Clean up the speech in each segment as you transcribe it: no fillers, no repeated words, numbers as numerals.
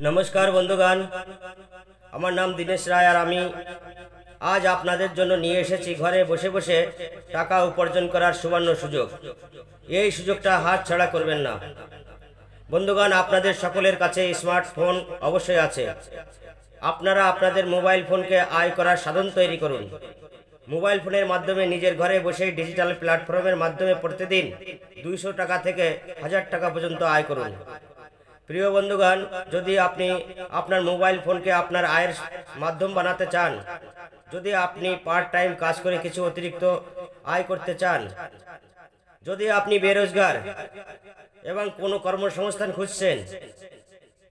नमस्कार बंधुगण, আমার নাম দীনেশ রায় আর আমি আজ আপনাদের জন্য নিয়ে এসেছি ঘরে বসে বসে টাকা উপার্জন করার সুবর্ণ সুযোগ। এই সুযোগটা হাতছাড়া করবেন না। বন্ধুগণ, আপনাদের সকলের কাছে স্মার্টফোন অবশ্যই আছে। আপনারা আপনাদের মোবাইল ফোনকে আয় করার সাধন তৈরি করুন। মোবাইল ফোনের মাধ্যমে নিজের ঘরে বসে ডিজিটাল প্ল্যাটফর্মের মাধ্যমে প্রতিদিন 200 টাকা থেকে 1000 টাকা পর্যন্ত আয় করুন। প্রিয় বন্ধুগণ, যদি আপনি আপনার মোবাইল ফোনকে আপনার আয়ের মাধ্যম বানাতে চান, যদি আপনি পার্ট টাইম কাজ করে কিছু অতিরিক্ত আয় করতে চান, যদি আপনি বেরোজগার এবং কোনো কর্মসংস্থান খুঁজছেন,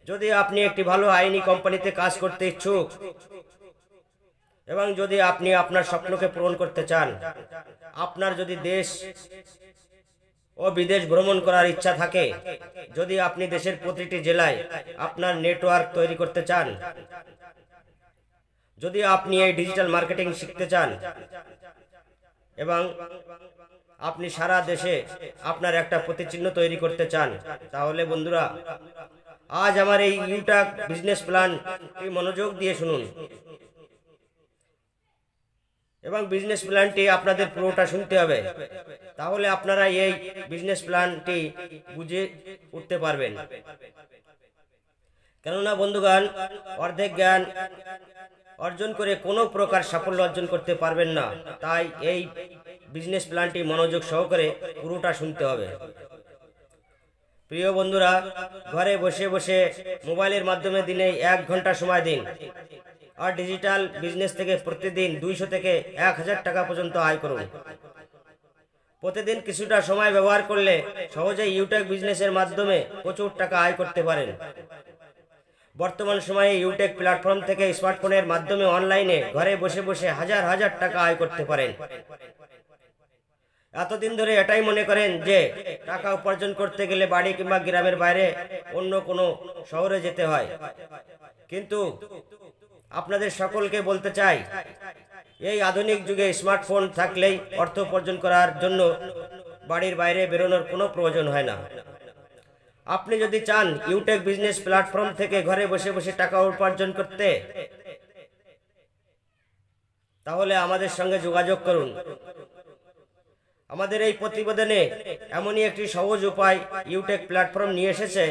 যদি আপনি একটি ভালো আইনি কোম্পানিতে কাজ করতে ইচ্ছুক এবং যদি আপনি আপনার স্বপ্নকে পূরণ করতে চান, আপনার যদি দেশ ও বিদেশ ভ্রমণ করার ইচ্ছা থাকে, যদি আপনি দেশের প্রতিটি জেলায় আপনার নেটওয়ার্ক তৈরি করতে চান, যদি আপনি এই ডিজিটাল মার্কেটিং শিখতে চান এবং আপনি সারা দেশে আপনার একটা প্রতিচিহ্ন তৈরি করতে চান, তাহলে বন্ধুরা আজ আমার এই ইউটাক বিজনেস প্ল্যান মনোযোগ দিয়ে শুনুন এবং বিজনেস প্ল্যানটি আপনাদের পুরোটা শুনতে হবে। তাহলে আপনারা এই বিজনেস প্ল্যানটি বুঝে উঠতে পারবেন। কেননা বন্ধুগণ, অর্ধেক জ্ঞান অর্জন করে কোনো প্রকার সাফল্য অর্জন করতে পারবেন না। তাই এই বিজনেস প্ল্যানটি মনোযোগ সহকারে পুরোটা শুনতে হবে। প্রিয় বন্ধুরা, ঘরে বসে বসে মোবাইলের মাধ্যমে দিনে 1 ঘন্টা সময় দিন আর ডিজিটাল বিজনেস থেকে প্রতিদিন 200 থেকে 1000 টাকা পর্যন্ত আয় করুন। প্রতিদিন কিছুটা সময় ব্যবহার করলে সহজেই ইউটেক বিজনেসের মাধ্যমে প্রচুর টাকা আয় করতে পারেন। বর্তমান সময়ে ইউটেক প্ল্যাটফর্ম থেকে স্মার্টফোনের মাধ্যমে অনলাইনে ঘরে বসে বসে হাজার হাজার টাকা আয় করতে পারেন। এতদিন ধরে এটাই মনে করেন যে টাকা উপার্জন করতে গেলে বাড়ি কিংবা গ্রামের বাইরে অন্য কোনো শহরে যেতে হয়, কিন্তু আপনাদের সকলকে বলতে চাই, এই আধুনিক যুগে স্মার্টফোন থাকলেই অর্থ উপার্জন করার জন্য বাড়ির বাইরে বেরোনোর কোনো প্রয়োজন হয় না। আপনি যদি চান ইউটেক বিজনেস প্ল্যাটফর্ম থেকে ঘরে বসে বসে টাকা উপার্জন করতে, তাহলে আমাদের সঙ্গে যোগাযোগ করুন। আমাদের এই প্রতিবেদনে এমনই একটি সহজ উপায় ইউটেক প্ল্যাটফর্ম নিয়ে এসেছে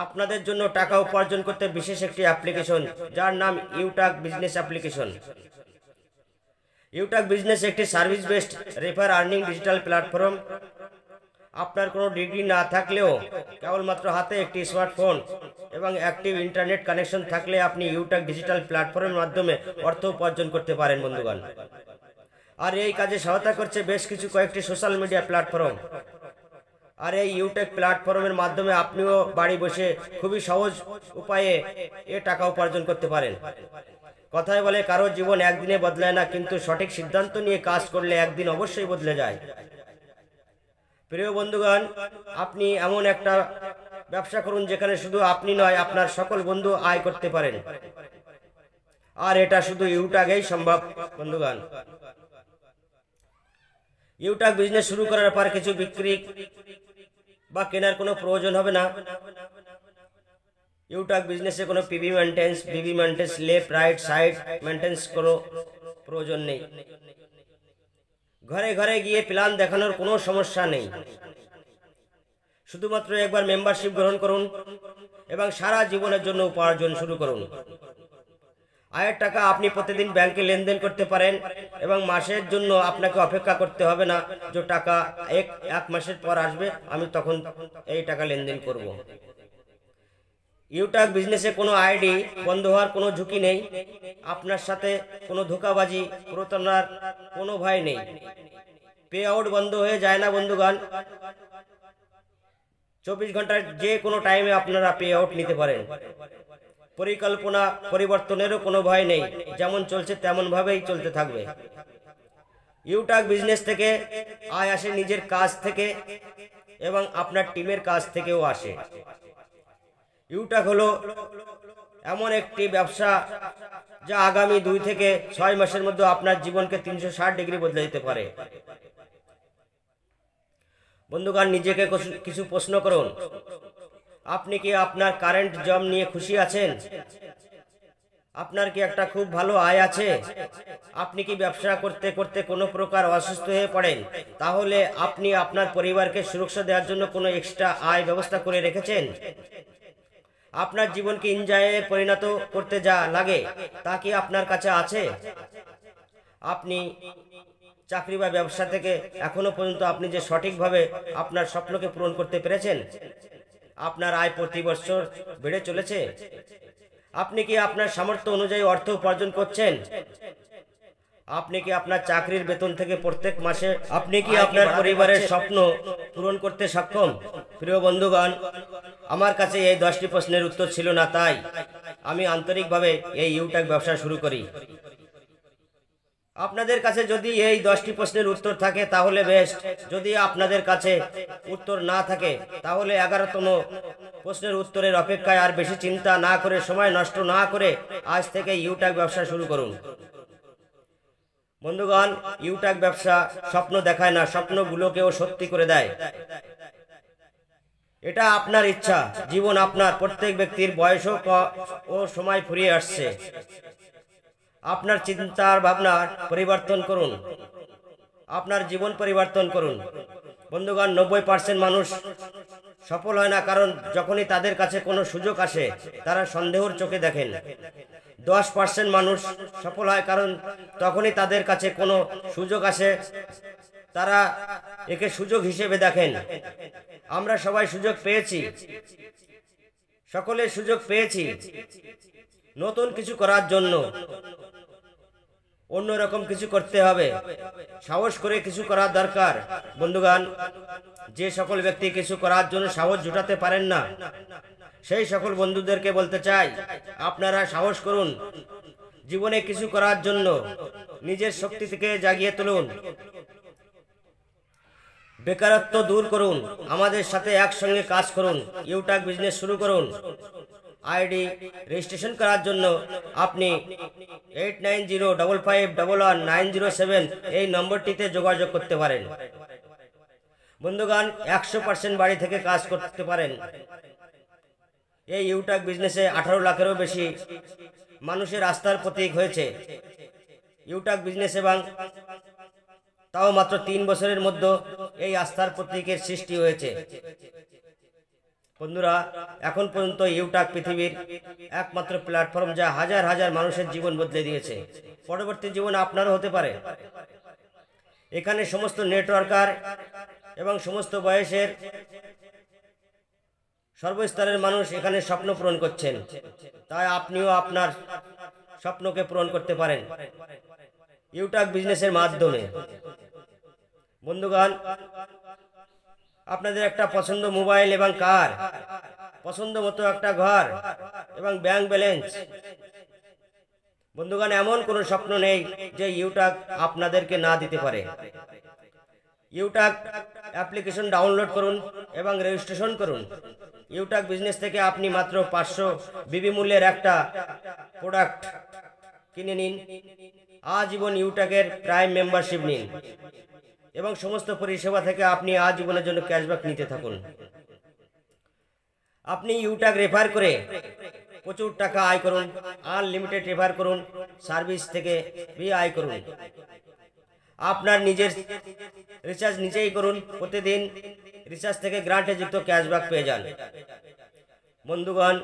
আপনাদের জন্য টাকা উপার্জন করতে বিশেষ একটি অ্যাপ্লিকেশন, যার নাম ইউটাক বিজনেস অ্যাপ্লিকেশন। ইউটাক বিজনেস একটি service based refer earning digital platform. আপনার কোনো ডিগ্রি না থাকলেও কেবলমাত্র হাতে একটি স্মার্টফোন এবং অ্যাক্টিভ ইন্টারনেট কানেকশন থাকলে আপনি ইউটাক ডিজিটাল প্ল্যাটফর্মের মাধ্যমে অর্থ উপার্জন করতে পারেন বন্ধুগণ। আর এই কাজে সহায়তা করছে বেশ কিছু কয়েকটি সোশ্যাল মিডিয়া প্ল্যাটফর্ম। আর এই ইউটেক প্ল্যাটফর্মের মাধ্যমে আপনিও বাড়ি বসে খুবই সহজ উপায়ে টাকা উপার্জন করতে পারেন। কথায় বলে, কারো জীবন একদিনে বদলায় না, কিন্তু সঠিক সিদ্ধান্ত নিয়ে কাজ করলে একদিন অবশ্যই বদলে যায়। প্রিয় বন্ধুগণ, আপনি এমন একটা ব্যবসা করুন যেখানে শুধু আপনি নয়, আপনার সকল বন্ধু আয় করতে পারেন। আর এটা শুধু ইউটাকেই সম্ভব বন্ধুগণ। ইউটাক বিজনেস শুরু করার পর কিছু বিক্রি বা কেনার কোনো প্রয়োজন হবে না। ইউটাক বিজনেসে কোনো PV maintenance, left right side maintenance কোনো প্রয়োজন নেই। ঘরে ঘরে গিয়ে প্ল্যান দেখানোর কোনো সমস্যা নেই। শুধুমাত্র একবার মেম্বারশিপ গ্রহণ করুন এবং সারা জীবনের জন্য উপার্জন শুরু করুন। আয়ের টাকা আপনি প্রতিদিন ব্যাংকে লেনদেন করতে পারেন এবং মাসের জন্য আপনাকে অপেক্ষা করতে হবে না যে টাকা এক মাসের পর আসবে, আমি তখন এই টাকা লেনদেন করব। ইউটাক বিজনেসে কোনো আইডি বন্ধ হওয়ার কোনো ঝুঁকি নেই। আপনার সাথে কোনো ধোঁকাবাজি, প্রতারণার কোনো ভয় নেই। পে আউট বন্ধ হয়ে যায় না বন্ধুগণ। 24 ঘন্টার যে কোনো টাইমে আপনারা পে আউট নিতে পারেন। পরিকল্পনা পরিবর্তনেরও কোনো ভয় নেই, যেমন চলছে তেমন ভাবেই চলতে থাকবে। ইউটাক বিজনেস থেকে আয় আসে নিজের কাজ থেকে এবং আপনার টিমের কাজ থেকেও আসে। ইউটাক হলো এমন একটি ব্যবসা যা আগামী 2 থেকে 6 মাসের মধ্যে আপনার জীবনকে 360 ডিগ্রি বদলে দিতে পারে। বন্ধুগণ, নিজেকে কিছু প্রশ্ন করুন, আপনি কি আপনার কারেন্ট জব নিয়ে খুশি আছেন? আপনার কি একটা খুব ভালো আয় আছে? আপনি কি ব্যবসা করতে করতে কোনো প্রকার অসুস্থ হয়ে পড়েন? তাহলে আপনি আপনার পরিবারকে সুরক্ষা দেওয়ার জন্য কোনো এক্সট্রা আয় ব্যবস্থা করে রেখেছেন? আপনার জীবনকে এনজয়ে পরিণত করতে যা লাগে তা কি আপনার কাছে আছে? আপনি চাকরি বা ব্যবসা থেকে এখনো পর্যন্ত আপনি যে সঠিকভাবে আপনার স্বপ্নকে পূরণ করতে পেরেছেন? আপনার আয় প্রতি বছর বেড়ে চলেছে? আপনি কি আপনার সামর্থ্য অনুযায়ী অর্থ উপার্জন করছেন? আপনি কি আপনার চাকরির বেতন থেকে প্রত্যেক মাসে আপনি কি আপনার পরিবারের স্বপ্ন পূরণ করতে সক্ষম? প্রিয় বন্ধুগণ, আমার কাছে এই 10টি প্রশ্নের উত্তর ছিল না, তাই আমি আন্তরিকভাবে এই ইউটিউব ব্যবসা শুরু করি। আপনাদের কাছে যদি এই 10টি প্রশ্নের উত্তর থাকে তাহলে বেস্ট। যদি আপনাদের কাছে উত্তর না থাকে তাহলে 11তম প্রশ্নের উত্তরের অপেক্ষায় আর বেশি চিন্তা না করে, সময় নষ্ট না করে আজ থেকে ইউটিউব ব্যবসা শুরু করুন। বন্ধুগণ, ইউটিউব ব্যবসা স্বপ্ন দেখায় না, স্বপ্নগুলোকেও সত্যি করে দেয়। এটা আপনার ইচ্ছা। জীবন আপনার। প্রত্যেক ব্যক্তির বয়স ও সময় ফুরিয়ে আসছে। আপনার চিন্তার ভাবনার পরিবর্তন করুন, আপনার জীবন পরিবর্তন করুন। বন্ধুগণ, 90% মানুষ সফল হয় না কারণ যখনই তাদের কাছে কোনো সুযোগ আসে তারা সন্দেহের চোখে দেখেন। 10% মানুষ সফল হয় কারণ তখনই তাদের কাছে কোনো সুযোগ আসে তারা একে সুযোগ হিসেবে দেখেন। আমরা সবাই সুযোগ পেয়েছি, সকলে সুযোগ পেয়েছি নতুন কিছু করার জন্য। অন্যরকম কিছু করতে হবে, সাহস করে কিছু করার দরকার। বন্ধুগণ, যে সকল ব্যক্তি কিছু করার জন্য সাহস জুটাতে পারেন না সেই সকল বন্ধুদেরকে বলতে চাই, আপনারা সাহস করুন। জীবনে কিছু করার জন্য নিজের শক্তি থেকে জাগিয়ে তুলুন। বেকারত্ব দূর করুন, আমাদের সাথে একসঙ্গে কাজ করুন, ইউটিউব বিজনেস শুরু করুন। আইডি রেজিস্ট্রেশন করার জন্য আপনি 8905511907 এই নম্বরটিতে যোগাযোগ করতে পারেন। বন্ধুগণ, 100% বাড়ি থেকে কাজ করতে পারেন। এই ইউটিউব বিজনেসে 18 লাখেরও বেশি মানুষের আস্থার প্রতীক হয়েছে ইউটিউব বিজনেস, এবং তাও মাত্র 3 বছরের মধ্যে এই আস্থার প্রতীকের সৃষ্টি হয়েছে। বন্ধুরা, এখন পর্যন্ত ইউটিউব পৃথিবীর একমাত্র প্ল্যাটফর্ম যা হাজার হাজার মানুষের জীবন বদলে দিয়েছে। পরবর্তী জীবন আপনারও হতে পারে। এখানে সমস্ত নেটওয়ার্কার এবং সমস্ত বয়সের সর্বস্তরের মানুষ এখানে স্বপ্ন পূরণ করছেন, তাই আপনিও আপনার স্বপ্নকে পূরণ করতে পারেন ইউটিউব বিজনেসের মাধ্যমে। বন্ধুগণ, আপনাদের একটা পছন্দ মোবাইল এবং কার, পছন্দ মতো একটা ঘর এবং ব্যাংক ব্যালেন্স। বন্ধুগণ, এমন কোনো স্বপ্ন নেই যে ইউটিউব আপনাদেরকে না দিতে পারে। ইউটিউব অ্যাপ্লিকেশন ডাউনলোড করুন এবং রেজিস্ট্রেশন করুন। ইউটিউব বিজনেস থেকে আপনি মাত্র 500 বিবি মূল্যের একটা প্রোডাক্ট কিনে নিন। আজীবন ইউটিউবের প্রাইম মেম্বারশিপ নিন এবং সমস্ত পরিষেবা থেকে আপনি আজীবনের জন্য ক্যাশব্যাক নিতে থাকুন। আপনি ইউটিউব রেফার করে প্রচুর টাকা আয় করুন, আনলিমিটেড রেফার করুন, সার্ভিস থেকে আয় করুন। আপনার নিজের রিচার্জ নিজেই করুন, প্রতিদিন রিচার্জ থেকে গ্রান্টে যুক্ত ক্যাশব্যাক পেয়ে যান। বন্ধুগণ,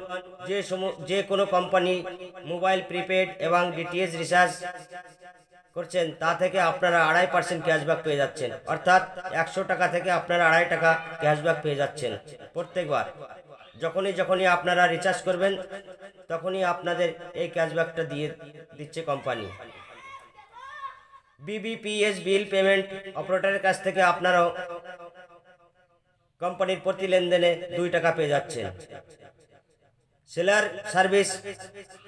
যে কোনো কোম্পানি মোবাইল প্রিপেড এবং ডিটিএইচ রিচার্জ করছেন তা থেকে আপনারা 2.5% ক্যাশব্যাক পেয়ে যাচ্ছেন, অর্থাৎ 100 টাকা থেকে আপনারা 2.5 টাকা ক্যাশব্যাক পেয়ে যাচ্ছেন প্রত্যেকবার। যখনই আপনারা রিচার্জ করবেন তখনই আপনাদের এই ক্যাশব্যাকটা দিয়ে দিচ্ছে কোম্পানি। বিবিপিএস বিল পেমেন্ট অপারেটরের কাছ থেকে আপনারাও কোম্পানির প্রতি লেনদেনে 2 টাকা পেয়ে যাচ্ছেন। সেলার সার্ভিস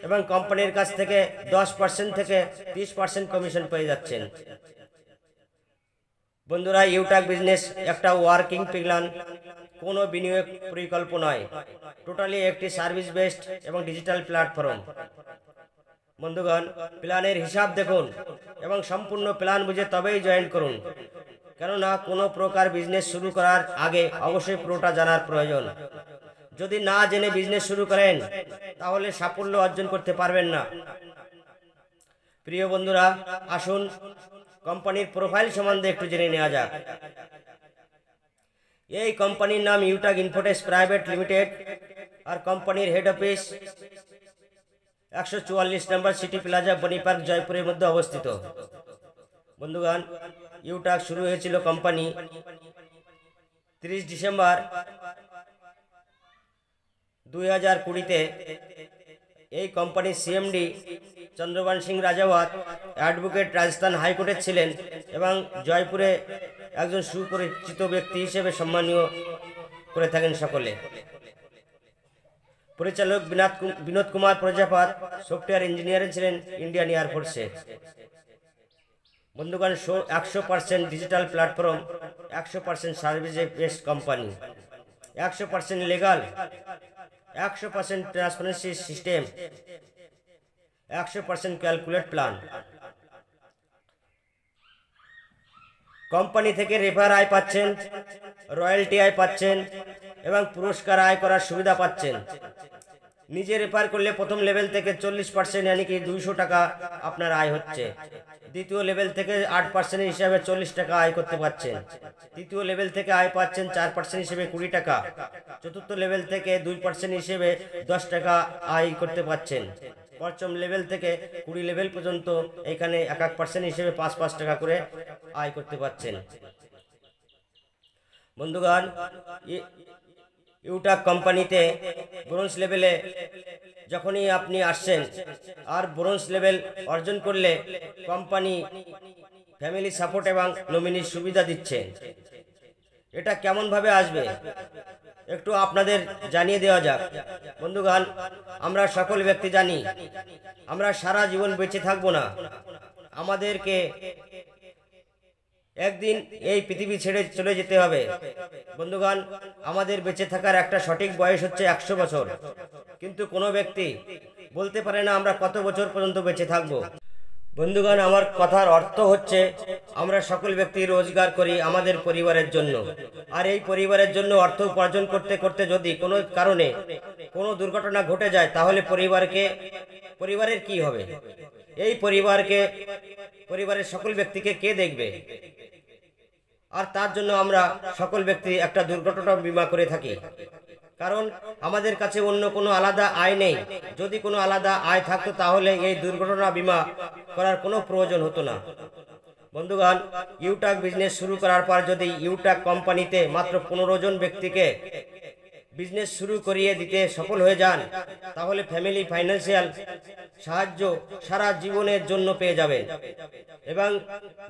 এবং কোম্পানির কাছ থেকে 10% থেকে 30% কমিশন পেয়ে যাচ্ছেন। বন্ধুরা, ইউটিউব বিজনেস একটা ওয়ার্কিং প্ল্যান, কোনো বিনিয়োগ পরিকল্প নয়, টোটালি একটি সার্ভিস বেসড এবং ডিজিটাল প্ল্যাটফর্ম। বন্ধুগণ, প্ল্যানের হিসাব দেখুন এবং সম্পূর্ণ প্ল্যান বুঝে তবেই জয়েন করুন, কেননা কোনো প্রকার বিজনেস শুরু করার আগে অবশ্যই পুরোটা জানার প্রয়োজন। যদি না জেনে বিজনেস শুরু করেন তাহলে সাফল্য অর্জন করতে পারবেন না। প্রিয় বন্ধুরা, আসুন কোম্পানির প্রোফাইল সম্বন্ধে একটু জেনে নেওয়া যাক। এই কোম্পানির নাম ইউটাক ইনফোটেক্স প্রাইভেট লিমিটেড, আর কোম্পানির হেড অফিস 144 নম্বর সিটি প্লাজা, বনি পার্ক, জয়পুরের মধ্যে অবস্থিত। বন্ধুগণ, ইউটাক শুরু হয়েছিল কোম্পানি 30 ডিসেম্বর 2020-তে। এই কোম্পানির সিএমডি চন্দ্রবান সিং রাজাওয়াত অ্যাডভোকেট রাজস্থান হাইকোর্টের ছিলেন এবং জয়পুরে একজন সুপরিচিত ব্যক্তি হিসেবে সম্মানীয় করে থাকেন সকলে। পরিচালক বিনোদ কুমার প্রজাপত সফটওয়্যার ইঞ্জিনিয়ার ছিলেন ইন্ডিয়ান এয়ারফোর্সে। বন্ধুগণ, 100% digital platform, 100% service based company, 100% legal, 100% transparency system, 100% calculate plan. Company থেকে রেফার আয় পাচ্ছেন, রয়্যালটি আয় পাচ্ছেন এবং পুরস্কার আয় করার সুবিধা পাচ্ছেন। নিজে রেফার করলে প্রথম লেভেল থেকে 40% यानी कि 200 টাকা আপনার আয় হচ্ছে। দ্বিতীয় লেভেল থেকে 8% হিসাবে 40 টাকা আয় করতে পারছেন। তৃতীয় লেভেল থেকে আয় পাচ্ছেন 4% হিসেবে 20 টাকা। চতুর্থ লেভেল থেকে 2% হিসেবে 10 টাকা আয় করতে পারছেন। পঞ্চম লেভেল থেকে 20 লেভেল পর্যন্ত এখানে 1% হিসেবে 5 টাকা করে আয় করতে পারছেন। বন্ধুগণ, ইউটাক কোম্পানিতে ব্রোঞ্জ লেভেলে যখনই আপনি আসছেন আর ব্রোঞ্জ লেভেল অর্জন করলে কোম্পানি ফ্যামিলি সাপোর্ট এবং নমিনির সুবিধা দিচ্ছে। এটা কেমন ভাবে আসবে একটু আপনাদের জানিয়ে দেওয়া যাক। বন্ধুগণ, আমরা সকল ব্যক্তি জানি আমরা সারা জীবন বেঁচে থাকবো না, আমাদেরকে একদিন এই পৃথিবী ছেড়ে চলে যেতে হবে। বন্ধুগণ, আমাদের বেঁচে থাকার একটা সঠিক বয়স হচ্ছে 100 বছর, কিন্তু কোনো ব্যক্তি বলতে পারে না আমরা কত বছর পর্যন্ত বেঁচে থাকবো। বন্ধুগণ, আমার কথার অর্থ হচ্ছে আমরা সকল ব্যক্তি রোজগার করি আমাদের পরিবারের জন্য, আর এই পরিবারের জন্য অর্থ উপার্জন করতে করতে যদি কোনো কারণে কোনো দুর্ঘটনা ঘটে যায় তাহলে পরিবারের কি হবে? এই পরিবারের সকল ব্যক্তিকে কে দেখবে? আর তার জন্য আমরা সকল ব্যক্তি একটা দুর্ঘটনা বীমা করে থাকি, কারণ আমাদের কাছে অন্য কোনো আলাদা আয় নেই। যদি কোনো আলাদা আয় থাকতো তাহলে এই দুর্ঘটনা বীমা করার কোনো প্রয়োজন হতো না। বন্ধুগণ, ইউটাক বিজনেস শুরু করার পর যদি ইউটাক কোম্পানিতে মাত্র 15 জন ব্যক্তিকে বিজনেস শুরু করিয়ে দিতে সফল হয়ে যান তাহলে ফ্যামিলি ফাইন্যান্সিয়াল সাহায্য সারা জীবনের জন্য পেয়ে যাবেন এবং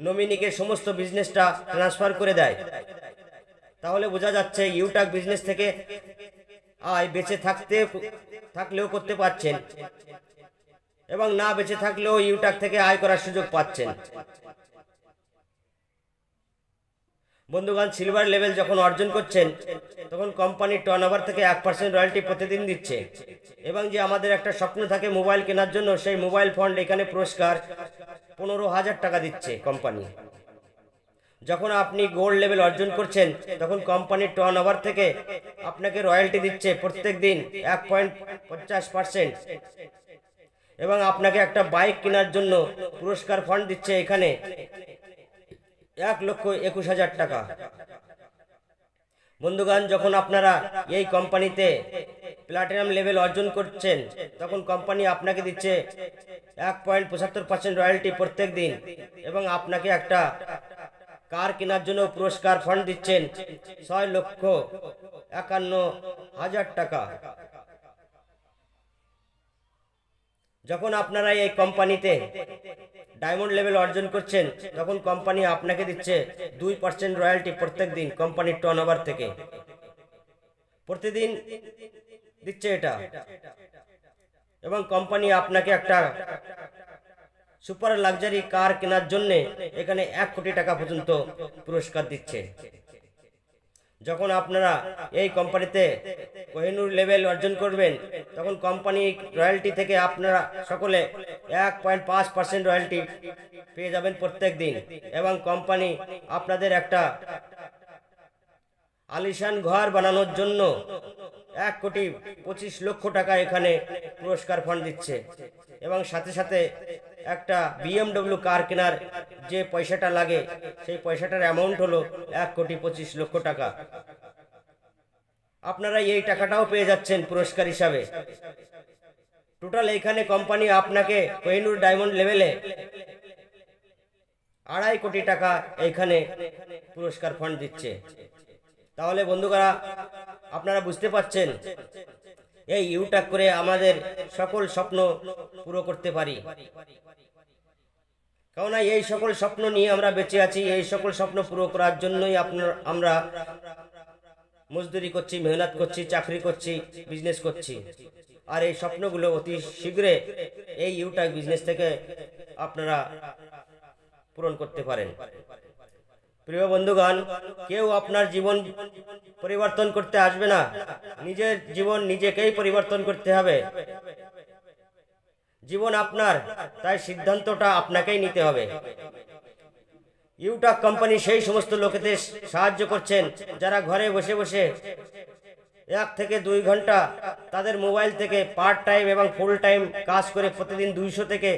নমিনিকে সমস্ত বিজনেসটা ট্রান্সফার করে দেয়। তাহলে বোঝা যাচ্ছে ইউটাক বিজনেস থেকে আয় বেঁচে থাকলেও করতে পারছেন এবং না বেঁচে থাকলেও ইউটাক থেকে আয় করার সুযোগ পাচ্ছেন। বন্ধুগণ, সিলভার লেভেল যখন অর্জন করছেন তখন কোম্পানির টার্নওভার থেকে 1% রয়্যালটি প্রতিদিন দিচ্ছে এবং যে আমাদের একটা স্বপ্ন থাকে মোবাইল কেনার জন্য, সেই মোবাইল ফন্ড এখানে পুরস্কার 15,000 টাকা দিচ্ছে কোম্পানি। যখন আপনি গোল্ড লেভেল অর্জন করছেন তখন কোম্পানির টার্নওভার থেকে আপনাকে রয়্যালটি দিচ্ছে প্রত্যেক দিন 1.50% এবং আপনাকে একটা বাইক কেনার জন্য পুরস্কার ফান্ড দিচ্ছে এখানে 1,21,000 টাকা। বন্ধুগণ, যখন আপনারা এই কোম্পানিতে প্লাটিনাম লেভেল অর্জন করছেন তখন কোম্পানি আপনাকে দিচ্ছে 1.75% রয়্যালটি প্রত্যেক দিন এবং আপনাকে একটা কার কেনার জন্য পুরস্কার ফান্ড দিচ্ছেন 6,51,000 টাকা। যখন আপনারা এই কোম্পানিতে ডায়মন্ড লেভেল অর্জন করছেন তখন কোম্পানি আপনাকে দিচ্ছে 2% রয়্যালটি প্রত্যেক দিন কোম্পানির টার্নওভার থেকে, প্রতিদিন দিচ্ছে এটা এবং কোম্পানি আপনাকে একটা সুপার লাক্সারি কার কেনার জন্য এখানে 1 কোটি টাকা পর্যন্ত পুরস্কার দিচ্ছে। যখন আপনারা এই কোম্পানিতে কোহিনূর লেভেল অর্জন করবেন তখন কোম্পানি রয়্যালটি থেকে আপনারা সকলে 1.5% রয়্যালটি পেয়ে যাবেন প্রত্যেক দিন এবং কোম্পানি আপনাদের একটা আলিশান ঘর বানানোর জন্য 1,25,00,000 টাকা এখানে পুরস্কার ফান্ড দিচ্ছে এবং সাথে সাথে একটা BMW কার কেনার যে পয়সাটা লাগে সেই পয়সাটার অ্যামাউন্ট হলো 1,25,00,000 টাকা। আপনারা এই টাকাটাও পেয়ে যাচ্ছেন পুরস্কার হিসাবে। টোটাল এখানে কোম্পানি আপনাকে কোহিনূর ডায়মন্ড লেভেলে 2.5 কোটি টাকা এখানে পুরস্কার ফান্ড দিচ্ছে। তাহলে বন্ধুরা আপনারা বুঝতে পারছেন এই ইউটাক করে আমাদের সকল স্বপ্ন পুরো করতে পারি, কারণ এই সকল স্বপ্ন নিয়ে আমরা বেঁচে আছি। এই সকল স্বপ্ন পুরো করার জন্যই আমরা মজদুরি করছি, মেহনত করছি, চাকরি করছি, বিজনেস করছি। আর এই স্বপ্নগুলো অতি শীঘ্রই এই ইউটাক বিজনেস থেকে আপনারা পূরণ করতে পারেন। প্রিয় বন্ধুগণ, কেউ আপনার জীবন পরিবর্তন করতে আসবে না, নিজের জীবন নিজেকেই পরিবর্তন করতে হবে। জীবন আপনার, তাই সিদ্ধান্তটা আপনাকেই নিতে হবে। ইউটাক কোম্পানি সেই সমস্ত লোকেদের সাহায্য করছেন যারা ঘরে বসে বসে 1 থেকে 2 ঘন্টা তাদের মোবাইল থেকে পার্ট টাইম এবং ফুল টাইম কাজ করে প্রতিদিন 200 থেকে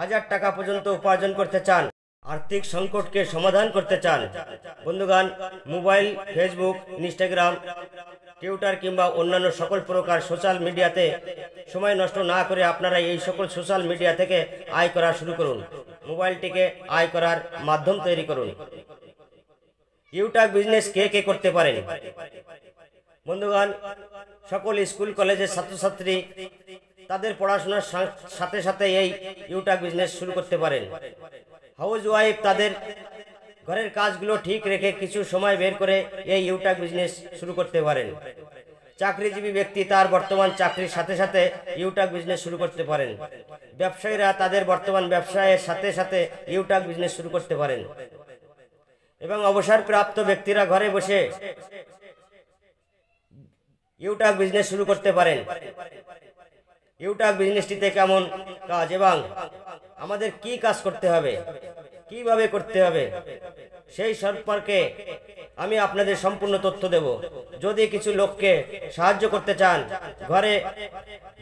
1000 টাকা পর্যন্ত উপার্জন করতে চান, আর্থিক সংকটকে সমাধান করতে চান। বন্ধুগণ, মোবাইল, ফেসবুক, ইনস্টাগ্রাম, টুইটার কিংবা অন্যান্য সকল প্রকার সোশ্যাল মিডিয়াতে সময় নষ্ট না করে আপনারা এই সকল সোশ্যাল মিডিয়া থেকে আয় করা শুরু করুন। মোবাইলটিকে আয় করার মাধ্যম তৈরি করুন। ইউটাক বিজনেস কে কে করতে পারেন? বন্ধুগণ, সকল স্কুল কলেজের ছাত্রছাত্রী তাদের পড়াশোনার সাথে সাথে এই ইউটাক বিজনেস শুরু করতে পারেন। হাউস ওয়াইফ তাদের ঘরের কাজগুলো ঠিক রেখে কিছু সময় বের করে এই ইউটাক বিজনেস শুরু করতে পারেন। চাকরিজীবী ব্যক্তি তার বর্তমান চাকরির সাথে সাথে ইউটাক বিজনেস শুরু করতে পারেন। ব্যবসায়ীরা তাদের বর্তমান ব্যবসায়ের সাথে সাথে ইউটাক বিজনেস শুরু করতে পারেন। এবং অবসরপ্রাপ্ত ব্যক্তিরা ঘরে বসে ইউটাক বিজনেস শুরু করতে পারেন। ইউটাক বিজনেসটিতে কেমন কাজ এবং আমাদের কি কাজ করতে হবে, কিভাবে করতে হবে, সেই সম্পর্কে আমি আপনাদের সম্পূর্ণ তথ্য দেব। যদি কিছু লোককে সাহায্য করতে চান, ঘরে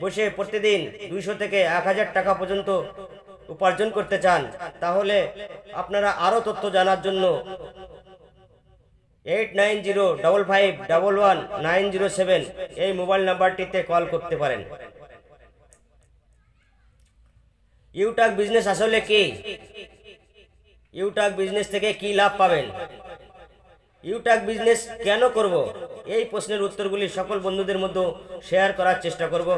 বসে প্রতিদিন 200 থেকে 1000 টাকা পর্যন্ত উপার্জন করতে চান, তাহলে আপনারা আরো তথ্য জানার জন্য 8905511907 এই মোবাইল নাম্বারটিতে কল করতে পারেন। ইউটাক বিজনেস আসলে কি? ইউটাক বিজনেস থেকে কি লাভ পাবেন? ইউটাক বিজনেস কেন করব? এই প্রশ্নের উত্তরগুলি সকল বন্ধুদের মধ্যে শেয়ার করার চেষ্টা করব।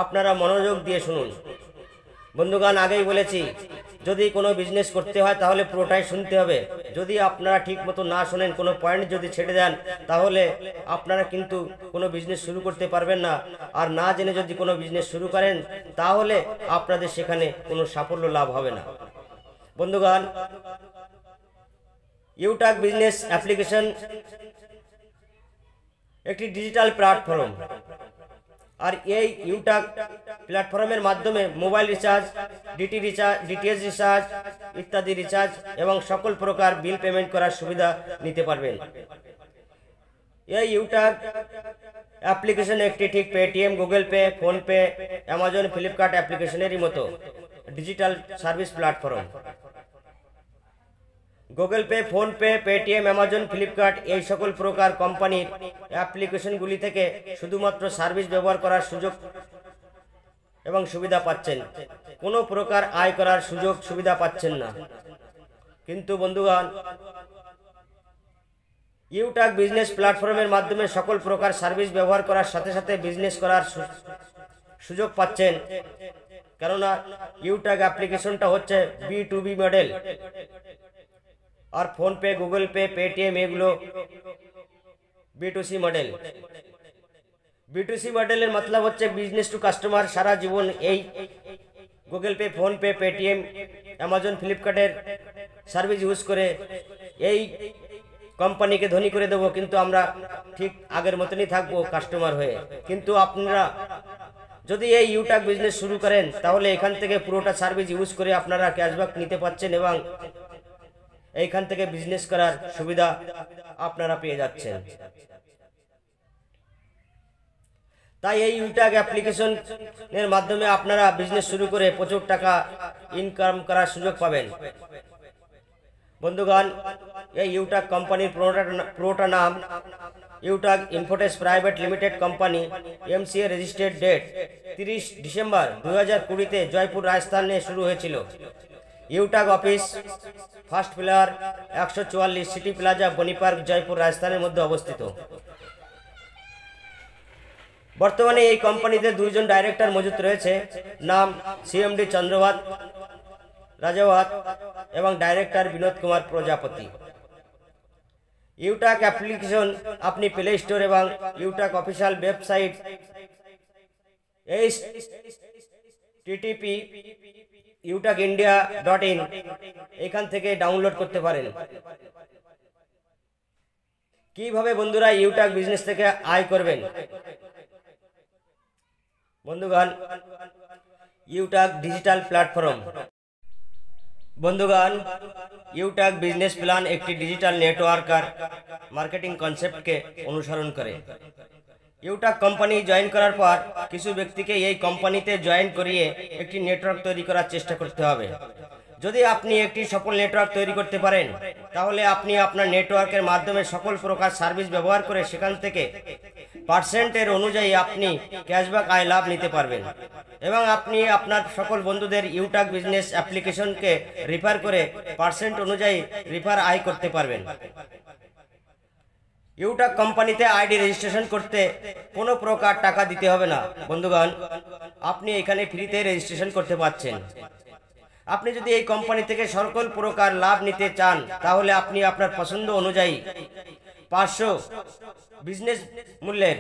আপনারা মনোযোগ দিয়ে শুনুন। বন্ধুগণ, আগেই বলেছি, যদি কোনো বিজনেস করতে হয় তাহলে পুরোটাই শুনতে হবে। যদি আপনারা ঠিক মতো না শোনেন, কোনো পয়েন্ট যদি ছেড়ে দেন, তাহলে আপনারা কিন্তু কোনো বিজনেস শুরু করতে পারবেন না। আর না জেনে যদি কোনো বিজনেস শুরু করেন, তাহলে আপনাদের সেখানে কোনো সাফল্য লাভ হবে না। বন্ধুগণ, ইউটাক বিজনেস অ্যাপ্লিকেশন একটি ডিজিটাল প্ল্যাটফর্ম। আর এই ইউটাক প্ল্যাটফর্মের মাধ্যমে মোবাইল রিচার্জ, ডিটিএইচ রিচার্জ ইত্যাদি রিচার্জ এবং সকল প্রকার বিল পেমেন্ট করার সুবিধা নিতে পারবেন। এই ইউটাক অ্যাপ্লিকেশন একটি ঠিক Paytm, Google Pay, PhonePe, Amazon, Flipkart অ্যাপ্লিকেশনেরই মতো digital service platform. Google Pay, PhonePe, Paytm, Amazon, Flipkart এই সকল প্রকার কোম্পানির অ্যাপ্লিকেশনগুলি থেকে শুধুমাত্র সার্ভিস ব্যবহার করার সুযোগ এবং সুবিধা পাচ্ছেন, কোনো প্রকার আয় করার সুযোগ সুবিধা পাচ্ছেন না। কিন্তু বন্ধুগণ, ইউটাক বিজনেস প্ল্যাটফর্মের মাধ্যমে সকল প্রকার সার্ভিস ব্যবহার করার সাথে সাথে বিজনেস করার সুযোগ পাচ্ছেন, কেননা ইউটাক অ্যাপ্লিকেশনটা হচ্ছে B2B মডেল। আর ফোনপে, গুগল পে, পেটিএম এগুলো B2C মডেল। B2C মডেলের মতলব হচ্ছে বিজনেস টু কাস্টমার। সারা জীবন এই Google Pay, PhonePe, Paytm, Amazon, ফ্লিপকার্টের সার্ভিস ইউজ করে এই কোম্পানিকে ধনী করে দেবো, কিন্তু আমরা ঠিক আগের মতনই থাকবো কাস্টমার হয়ে। কিন্তু আপনারা যদি এই ইউটাক বিজনেস শুরু করেন, তাহলে এখান থেকে পুরোটা সার্ভিস ইউজ করে আপনারা ক্যাশব্যাক নিতে পারছেন এবং এইখান থেকে বিজনেস করার সুবিধা আপনারা পেয়ে যাচ্ছেন। তাই এই ইউটাগ অ্যাপ্লিকেশনের মাধ্যমে আপনারা বিজনেস শুরু করে প্রচুর টাকা ইনকাম করার সুযোগ পাবেন। বন্ধুগণ, এই ইউটাগ কোম্পানির পুরোটা নাম Utag Infotech private limited company. MCA registered date 30 December 2020-তে জয়পুর রাজস্থানে শুরু হয়েছিল। Utag office first floor 144 city plaza Bani park Jaipur রাজস্থানের মধ্যে অবস্থিত। বর্তমানে এই কোম্পানিতে দুইজন ডাইরেক্টর মজুত রয়েছে, নাম সিএমডি চন্দ্রবাদ রাজাওয়াত এবং ডাইরেক্টর বিনোদ কুমার প্রজাপতি। ইউটাগ অ্যাপ্লিকেশন আপনি প্লে স্টোর এবং ইউটাগ অফিসিয়াল ওয়েবসাইট http://utagindia.in এখান থেকে ডাউনলোড করতে পারেন। কিভাবে বন্ধুরা ইউটাগ বিজনেস থেকে আয় করবেন? বন্ধুগণ, ইউটাগ ডিজিটাল প্ল্যাটফর্ম। বন্ধুগণ, ইউটাগ বিজনেস প্ল্যান একটি ডিজিটাল নেটওয়ার্কার মার্কেটিং কনসেপ্টকে অনুসরণ করে। ইউটাগ কোম্পানি জয়েন করার পর কিছু ব্যক্তিকে এই কোম্পানিতে জয়েন করিয়ে একটি নেটওয়ার্ক তৈরি করার চেষ্টা করতে হবে। যদি আপনি একটি সফল নেটওয়ার্ক তৈরি করতে পারেন, তাহলে আপনি আপনার নেটওয়ার্কের মাধ্যমে সকল প্রকার সার্ভিস ব্যবহার করে সেখান থেকে পার্সেন্টের অনুযায়ী আপনি ক্যাশব্যাক আয় লাভ নিতে পারবেন এবং আপনি আপনার সকল বন্ধুদের ইউটাগ বিজনেস অ্যাপ্লিকেশনকে রেফার করে পার্সেন্ট অনুযায়ী রেফার আয় করতে পারবেন। ইউটাগ কোম্পানিতে আইডি রেজিস্ট্রেশন করতে কোনো প্রকার টাকা দিতে হবে না। বন্ধুগণ, আপনি এখানে ফ্রিতে রেজিস্ট্রেশন করতে পারছেন। আপনি যদি এই কোম্পানি থেকে সকল প্রকার লাভ নিতে চান, তাহলে আপনি আপনার পছন্দ অনুযায়ী 500 বিজনেস মূল্যের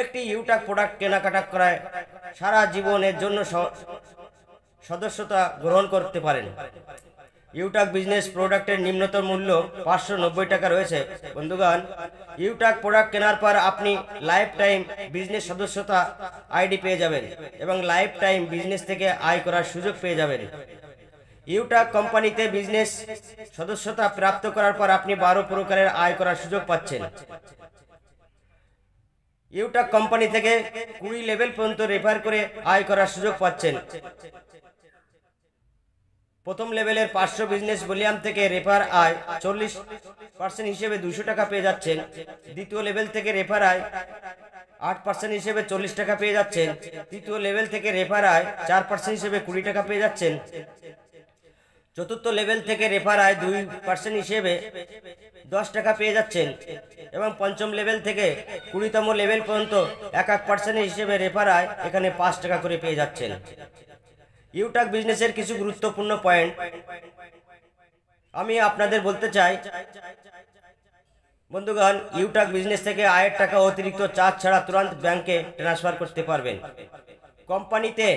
একটি ইউটাগ প্রোডাক্ট কেনাকাটা করায় সারা জীবনের জন্য সদস্যতা গ্রহণ করতে পারেন। ইউটাগ বিজনেস প্রোডাক্টের নিম্নতম মূল্য 590 টাকা রয়েছে। বন্ধুগণ, ইউটাগ প্রোডাক্ট কেনার পর আপনি লাইফ টাইম বিজনেস সদস্যতা আইডি পেয়ে যাবেন এবং লাইফ টাইম বিজনেস থেকে আয় করার সুযোগ পেয়ে যাবেন। ইউটাগ কোম্পানিতে বিজনেস সদস্যতা প্রাপ্ত করার পর আপনি 12 প্রকারের আয় করার সুযোগ পাচ্ছেন। ইউটাগ কোম্পানি থেকে 20 লেভেল পর্যন্ত রেফার করে আয় করার সুযোগ পাচ্ছেন। প্রথম লেভেলের 500 বিজনেস ভলিউম থেকে রেফার আয় 40% হিসেবে 200 টাকা পেয়ে যাচ্ছেন। দ্বিতীয় লেভেল থেকে রেফার আয় 8% হিসেবে 40 টাকা পেয়ে যাচ্ছেন। তৃতীয় লেভেল থেকে রেফার আয় 4% হিসেবে 20 টাকা পেয়ে যাচ্ছেন। চতুর্থ লেভেল থেকে রেফার আয় 2% হিসেবে 10 টাকা পেয়ে যাচ্ছেন এবং পঞ্চম লেভেল থেকে 20তম লেভেল পর্যন্ত 1% হিসেবে রেফার আয় এখানে 5 টাকা করে পেয়ে যাচ্ছেন। ইউটাগ বিজনেসের কিছু গুরুত্বপূর্ণ পয়েন্ট আমি আপনাদের বলতে চাই। বন্ধুগণ, ইউটাগ বিজনেস থেকে আয়ের টাকা অতিরিক্ত চার্জ ছাড়া তুরন্ত ব্যাংকে ট্রান্সফার করতে পারবেন। কোম্পানিতে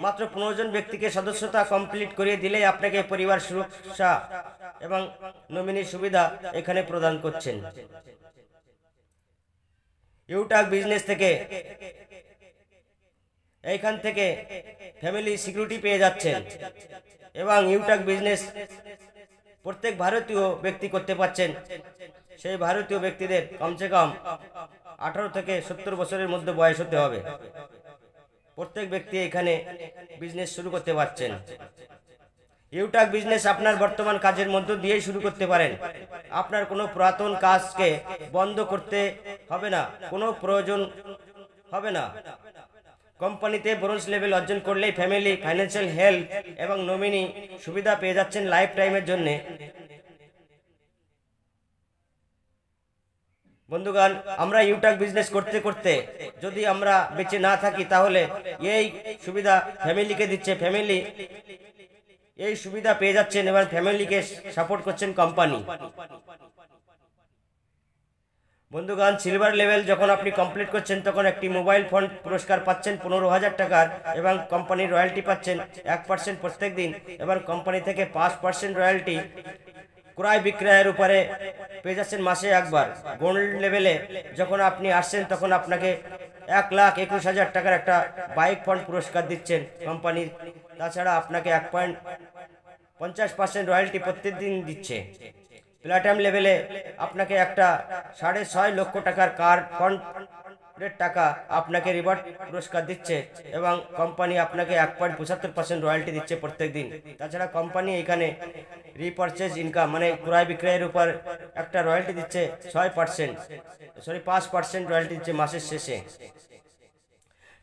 মাত্র 15 জন ব্যক্তিকে সদস্যতা কমপ্লিট করিয়ে দিলেই আপনাকে পরিবার সুরক্ষা এবং নমিনির সুবিধা এখানে প্রদান করছেন। ইউটাগ বিজনেস থেকে এইখান থেকে ফ্যামিলি সিকিউরিটি পেয়ে যাচ্ছেন এবং ইউটাগ বিজনেস প্রত্যেক ভারতীয় ব্যক্তি করতে পারছেন। সেই ভারতীয় ব্যক্তিদের কমসে কম 18 থেকে 70 বছরের মধ্যে বয়স হতে হবে। প্রত্যেক ব্যক্তি এখানে বিজনেস শুরু করতে পারছেন। ইউটাগ বিজনেস আপনার বর্তমান কাজের মধ্য দিয়েই শুরু করতে পারেন। আপনার কোনো পুরাতন কাজকে বন্ধ করতে হবে না, কোনো প্রয়োজন হবে না। কোম্পানিতে ব্রোঞ্জ লেভেল অর্জন করলেই ফ্যামিলি, ফাইন্যান্সিয়াল, হেলথ এবং নমিনি সুবিধা পেয়ে যাচ্ছেন লাইফ টাইমের জন্য। বন্ধুগণ, আমরা ইউটাগ বিজনেস করতে করতে যদি আমরা বেঁচে না থাকি, তাহলে এই সুবিধা ফ্যামিলিকে দিচ্ছে, ফ্যামিলি এই সুবিধা পেয়ে যাচ্ছেন এবং ফ্যামিলিকে সাপোর্ট করছেন কোম্পানি। বন্ধুগণ, সিলভার লেভেল যখন আপনি কমপ্লিট করছেন, তখন একটি মোবাইল ফোন পুরস্কার পাচ্ছেন 15,000 টাকার এবং কোম্পানির রয়্যালটি পাচ্ছেন 1% প্রত্যেক দিন এবং কোম্পানি থেকে 5% রয়্যালটি ক্রয় বিক্রয়ের উপরে পেয়ে যাচ্ছেন মাসে একবার। গোল্ড লেভেলে যখন আপনি আসছেন, তখন আপনাকে 1,21,000 টাকার একটা বাইক ফন্ড পুরস্কার দিচ্ছেন কোম্পানি। তাছাড়া আপনাকে 1.50% রয়্যালটি প্রত্যেকদিন দিচ্ছে। প্ল্যাটিনাম লেভেলে আপনাকে একটা 6.5 লক্ষ টাকার কার ফন্ড টাকা আপনাকে রিওয়ার্ড পুরস্কার দিচ্ছে এবং কোম্পানি আপনাকে 1.75% রয়্যালটি দিচ্ছে প্রত্যেক দিন। তাছাড়া কোম্পানি এখানে রিপারচেজ ইনকাম মানে ক্রয় বিক্রয়ের উপর একটা রয়্যালটি দিচ্ছে 5% রয়্যালটি দিচ্ছে মাসের শেষে।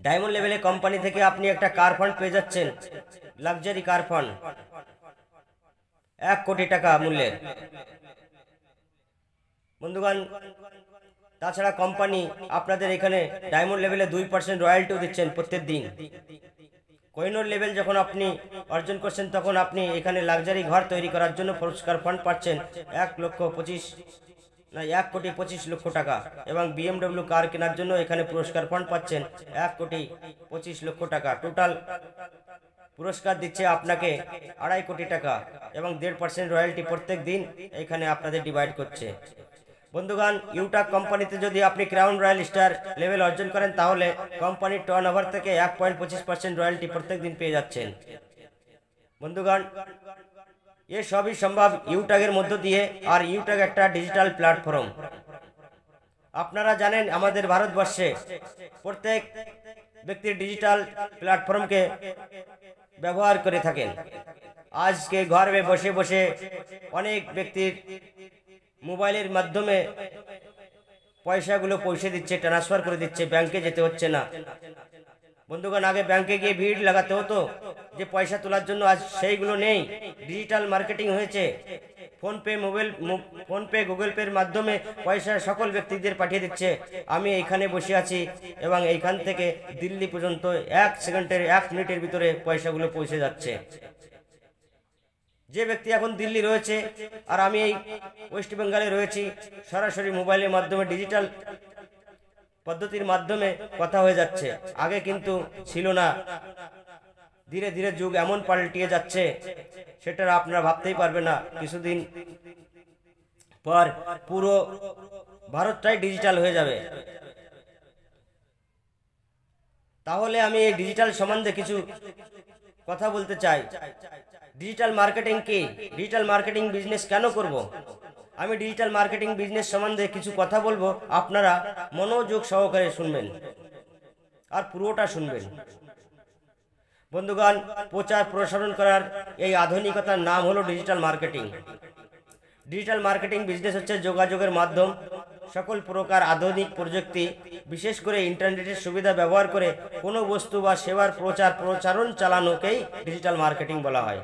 ডায়মন্ড লেভেলে কোম্পানি থেকে আপনি একটা কার ফান্ড পেয়ে যাচ্ছেন, লাক্সারি কার ফান্ড 1 কোটি টাকা মূল্যের। বন্ধুগণ, তাছাড়া কোম্পানি আপনাদের এখানে ডায়মন্ড লেভেলে 2% রয়্যালটিও দিচ্ছেন প্রত্যেক দিন। কোহিনূর লেভেল যখন আপনি অর্জন করছেন তখন আপনি এখানে লাক্সারি ঘর তৈরি করার জন্য পুরস্কার ফান্ড পাচ্ছেন 1,25,00,000 টাকা এবং BMW কার কেনার জন্য এখানে পুরস্কার ফান্ড পাচ্ছেন 1,25,00,000 টাকা। টোটাল পুরস্কার দিচ্ছে আপনাকে 2.5 কোটি টাকা এবং 1.5% রয়্যালটি প্রত্যেক দিন এখানে আপনাদের ডিভাইড করছে। বন্ধুগণ, ইউটাক কোম্পানিতে যদি আপনি ক্রাউন রয়্যাল স্টার লেভেল অর্জন করেন তাহলে কোম্পানির টার্নওভার থেকে 1.25% রয়্যালটি প্রত্যেক দিন পেয়ে যাচ্ছেন। বন্ধুগণ, এ সবই সম্ভব ইউটাকের মধ্য দিয়ে। আর ইউটাক একটা ডিজিটাল প্ল্যাটফর্ম। আপনারা জানেন আমাদের ভারতবর্ষে প্রত্যেক ব্যক্তির ডিজিটাল প্ল্যাটফর্মকে ব্যবহার করে থাকেন। আজকে ঘরে বসে বসে অনেক ব্যক্তির মোবাইলের মাধ্যমে পয়সাগুলো পৌঁছে দিচ্ছে, ট্রান্সফার করে দিচ্ছে, ব্যাংকে যেতে হচ্ছে না। বন্ধুগণ, আগে ব্যাংকে গিয়ে ভিড় লাগাতে হতো যে পয়সা তোলার জন্য, আজ সেইগুলো নেই। ডিজিটাল মার্কেটিং হয়েছে। ফোনপে গুগল পের মাধ্যমে পয়সা সকল ব্যক্তিদের পাঠিয়ে দিচ্ছে। আমি এইখানে বসে আছি এবং এইখান থেকে দিল্লি পর্যন্ত 1 মিনিটের ভিতরে পয়সাগুলো পৌঁছে যাচ্ছে। যে ব্যক্তি এখন দিল্লি রয়েছে আর আমি এই ওয়েস্ট বেঙ্গলে রয়েছি, সরাসরি মোবাইলের মাধ্যমে ডিজিটাল পদ্ধতির মাধ্যমে কথা হয়ে যাচ্ছে। আগে কিন্তু ছিল না। ধীরে ধীরে যুগ এমন পাল্টিয়ে যাচ্ছে সেটা আপনারা ভাবতেই পারবেন না। কিছুদিন পর পুরো ভারতটাই ডিজিটাল হয়ে যাবে। তাহলে আমি এই ডিজিটাল সম্বন্ধে কিছু কথা বলতে চাই। ডিজিটাল মার্কেটিং কি? ডিজিটাল মার্কেটিং বিজনেস কেন করব? আমি ডিজিটাল মার্কেটিং বিজনেস সম্বন্ধে কিছু কথা বলবো, আপনারা মনোযোগ সহকারে শুনবেন আর পুরোটা শুনবেন। বন্ধুগণ, প্রচার প্রসারণ করার এই আধুনিকতার নাম হলো digital marketing. Digital marketing business হচ্ছে যোগাযোগের মাধ্যম। সকল প্রকার আধুনিক প্রযুক্তি, বিশেষ করে ইন্টারনেটের সুবিধা ব্যবহার করে কোনো বস্তু বা সেবার প্রচারণ চালানোকেই ডিজিটাল মার্কেটিং বলা হয়।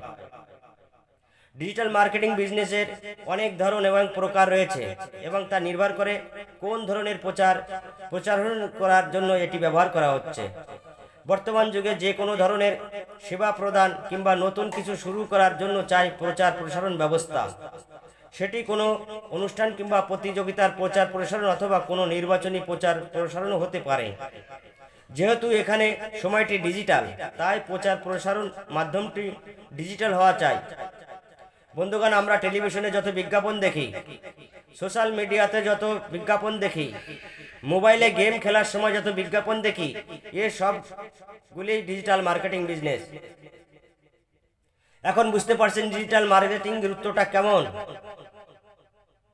ডিজিটাল মার্কেটিং বিজনেসের অনেক ধরন এবং প্রকার রয়েছে এবং তা নির্ভর করে কোন ধরনের প্রচারণ করার জন্য এটি ব্যবহার করা হচ্ছে। বর্তমান যুগে যে কোনো ধরনের সেবা প্রদান কিংবা নতুন কিছু শুরু করার জন্য চাই প্রচার প্রসারণ ব্যবস্থা। সেটি কোনো অনুষ্ঠান কিংবা প্রতিযোগিতার প্রচার প্রসারণ অথবা কোনো নির্বাচনী প্রচার প্রসারণও হতে পারে। যেহেতু এখানে সময়টি ডিজিটাল, তাই প্রচার প্রসারণ মাধ্যমটি ডিজিটাল হওয়া চাই। বন্ধুগণ, আমরা টেলিভিশনে যত বিজ্ঞাপন দেখি, সোশ্যাল মিডিয়াতে যত বিজ্ঞাপন দেখি, মোবাইলে গেম খেলার সময় যত বিজ্ঞাপন দেখি, এ সবগুলি ডিজিটাল মার্কেটিং বিজনেস। এখন বুঝতে পারছেন ডিজিটাল মার্কেটিং গুরুত্বটা কেমন।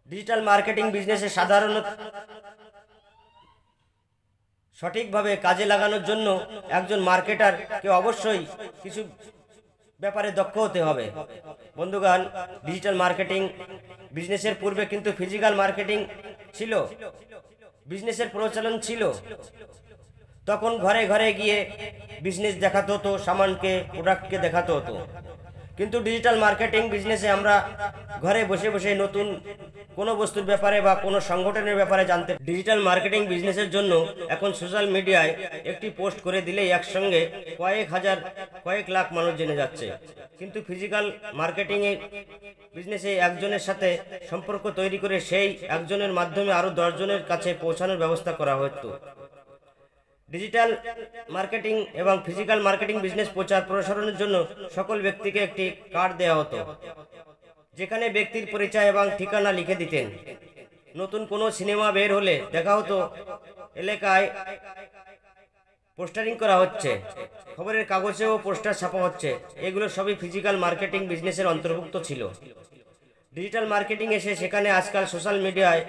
ডিজিটাল মার্কেটিং বিজনেসে সাধারণত সঠিকভাবে কাজে লাগানোর জন্য একজন মার্কেটারকে অবশ্যই কিছু ব্যাপারে দক্ষ হতে হবে। বন্ধুগণ, ডিজিটাল মার্কেটিং বিজনেসের পূর্বে কিন্তু ফিজিক্যাল মার্কেটিং ছিল, বিজনেসের প্রচলন ছিল। তখন ঘরে ঘরে গিয়ে বিজনেস দেখাতে হতো, সামানকে প্রোডাক্টকে দেখাতে হতো। কিন্তু ডিজিটাল মার্কেটিং বিজনেসে আমরা ঘরে বসে বসে নতুন কোনো বস্তুর ব্যাপারে বা কোনো সংগঠনের ব্যাপারে জানতে। ডিজিটাল মার্কেটিং বিজনেসের জন্য এখন সোশ্যাল মিডিয়ায় একটি পোস্ট করে দিলেই একসঙ্গে কয়েক লাখ মানুষ জেনে যাচ্ছে। কিন্তু ফিজিক্যাল মার্কেটিং এর বিজনেসে একজনের সাথে সম্পর্ক তৈরি করে সেই একজনের মাধ্যমে আরো 10 জনের কাছে পৌঁছানোর ব্যবস্থা করা হতো। ডিজিটাল মার্কেটিং এবং ফিজিক্যাল মার্কেটিং বিজনেস প্রচার প্রসারণের জন্য সকল ব্যক্তিকে একটি কার্ড দেওয়া হতো, যেখানে ব্যক্তির পরিচয় এবং ঠিকানা লিখে দিতেন। নতুন কোনো সিনেমা বের হলে দেখা হতো এলাকায় পোস্টারিং করা হচ্ছে, খবরের কাগজেও পোস্টার ছাপা হচ্ছে। এগুলো সবই ফিজিক্যাল মার্কেটিং বিজনেসের অন্তর্ভুক্ত ছিল। ডিজিটাল মার্কেটিং এসে সেখানে আজকাল সোশ্যাল মিডিয়ায়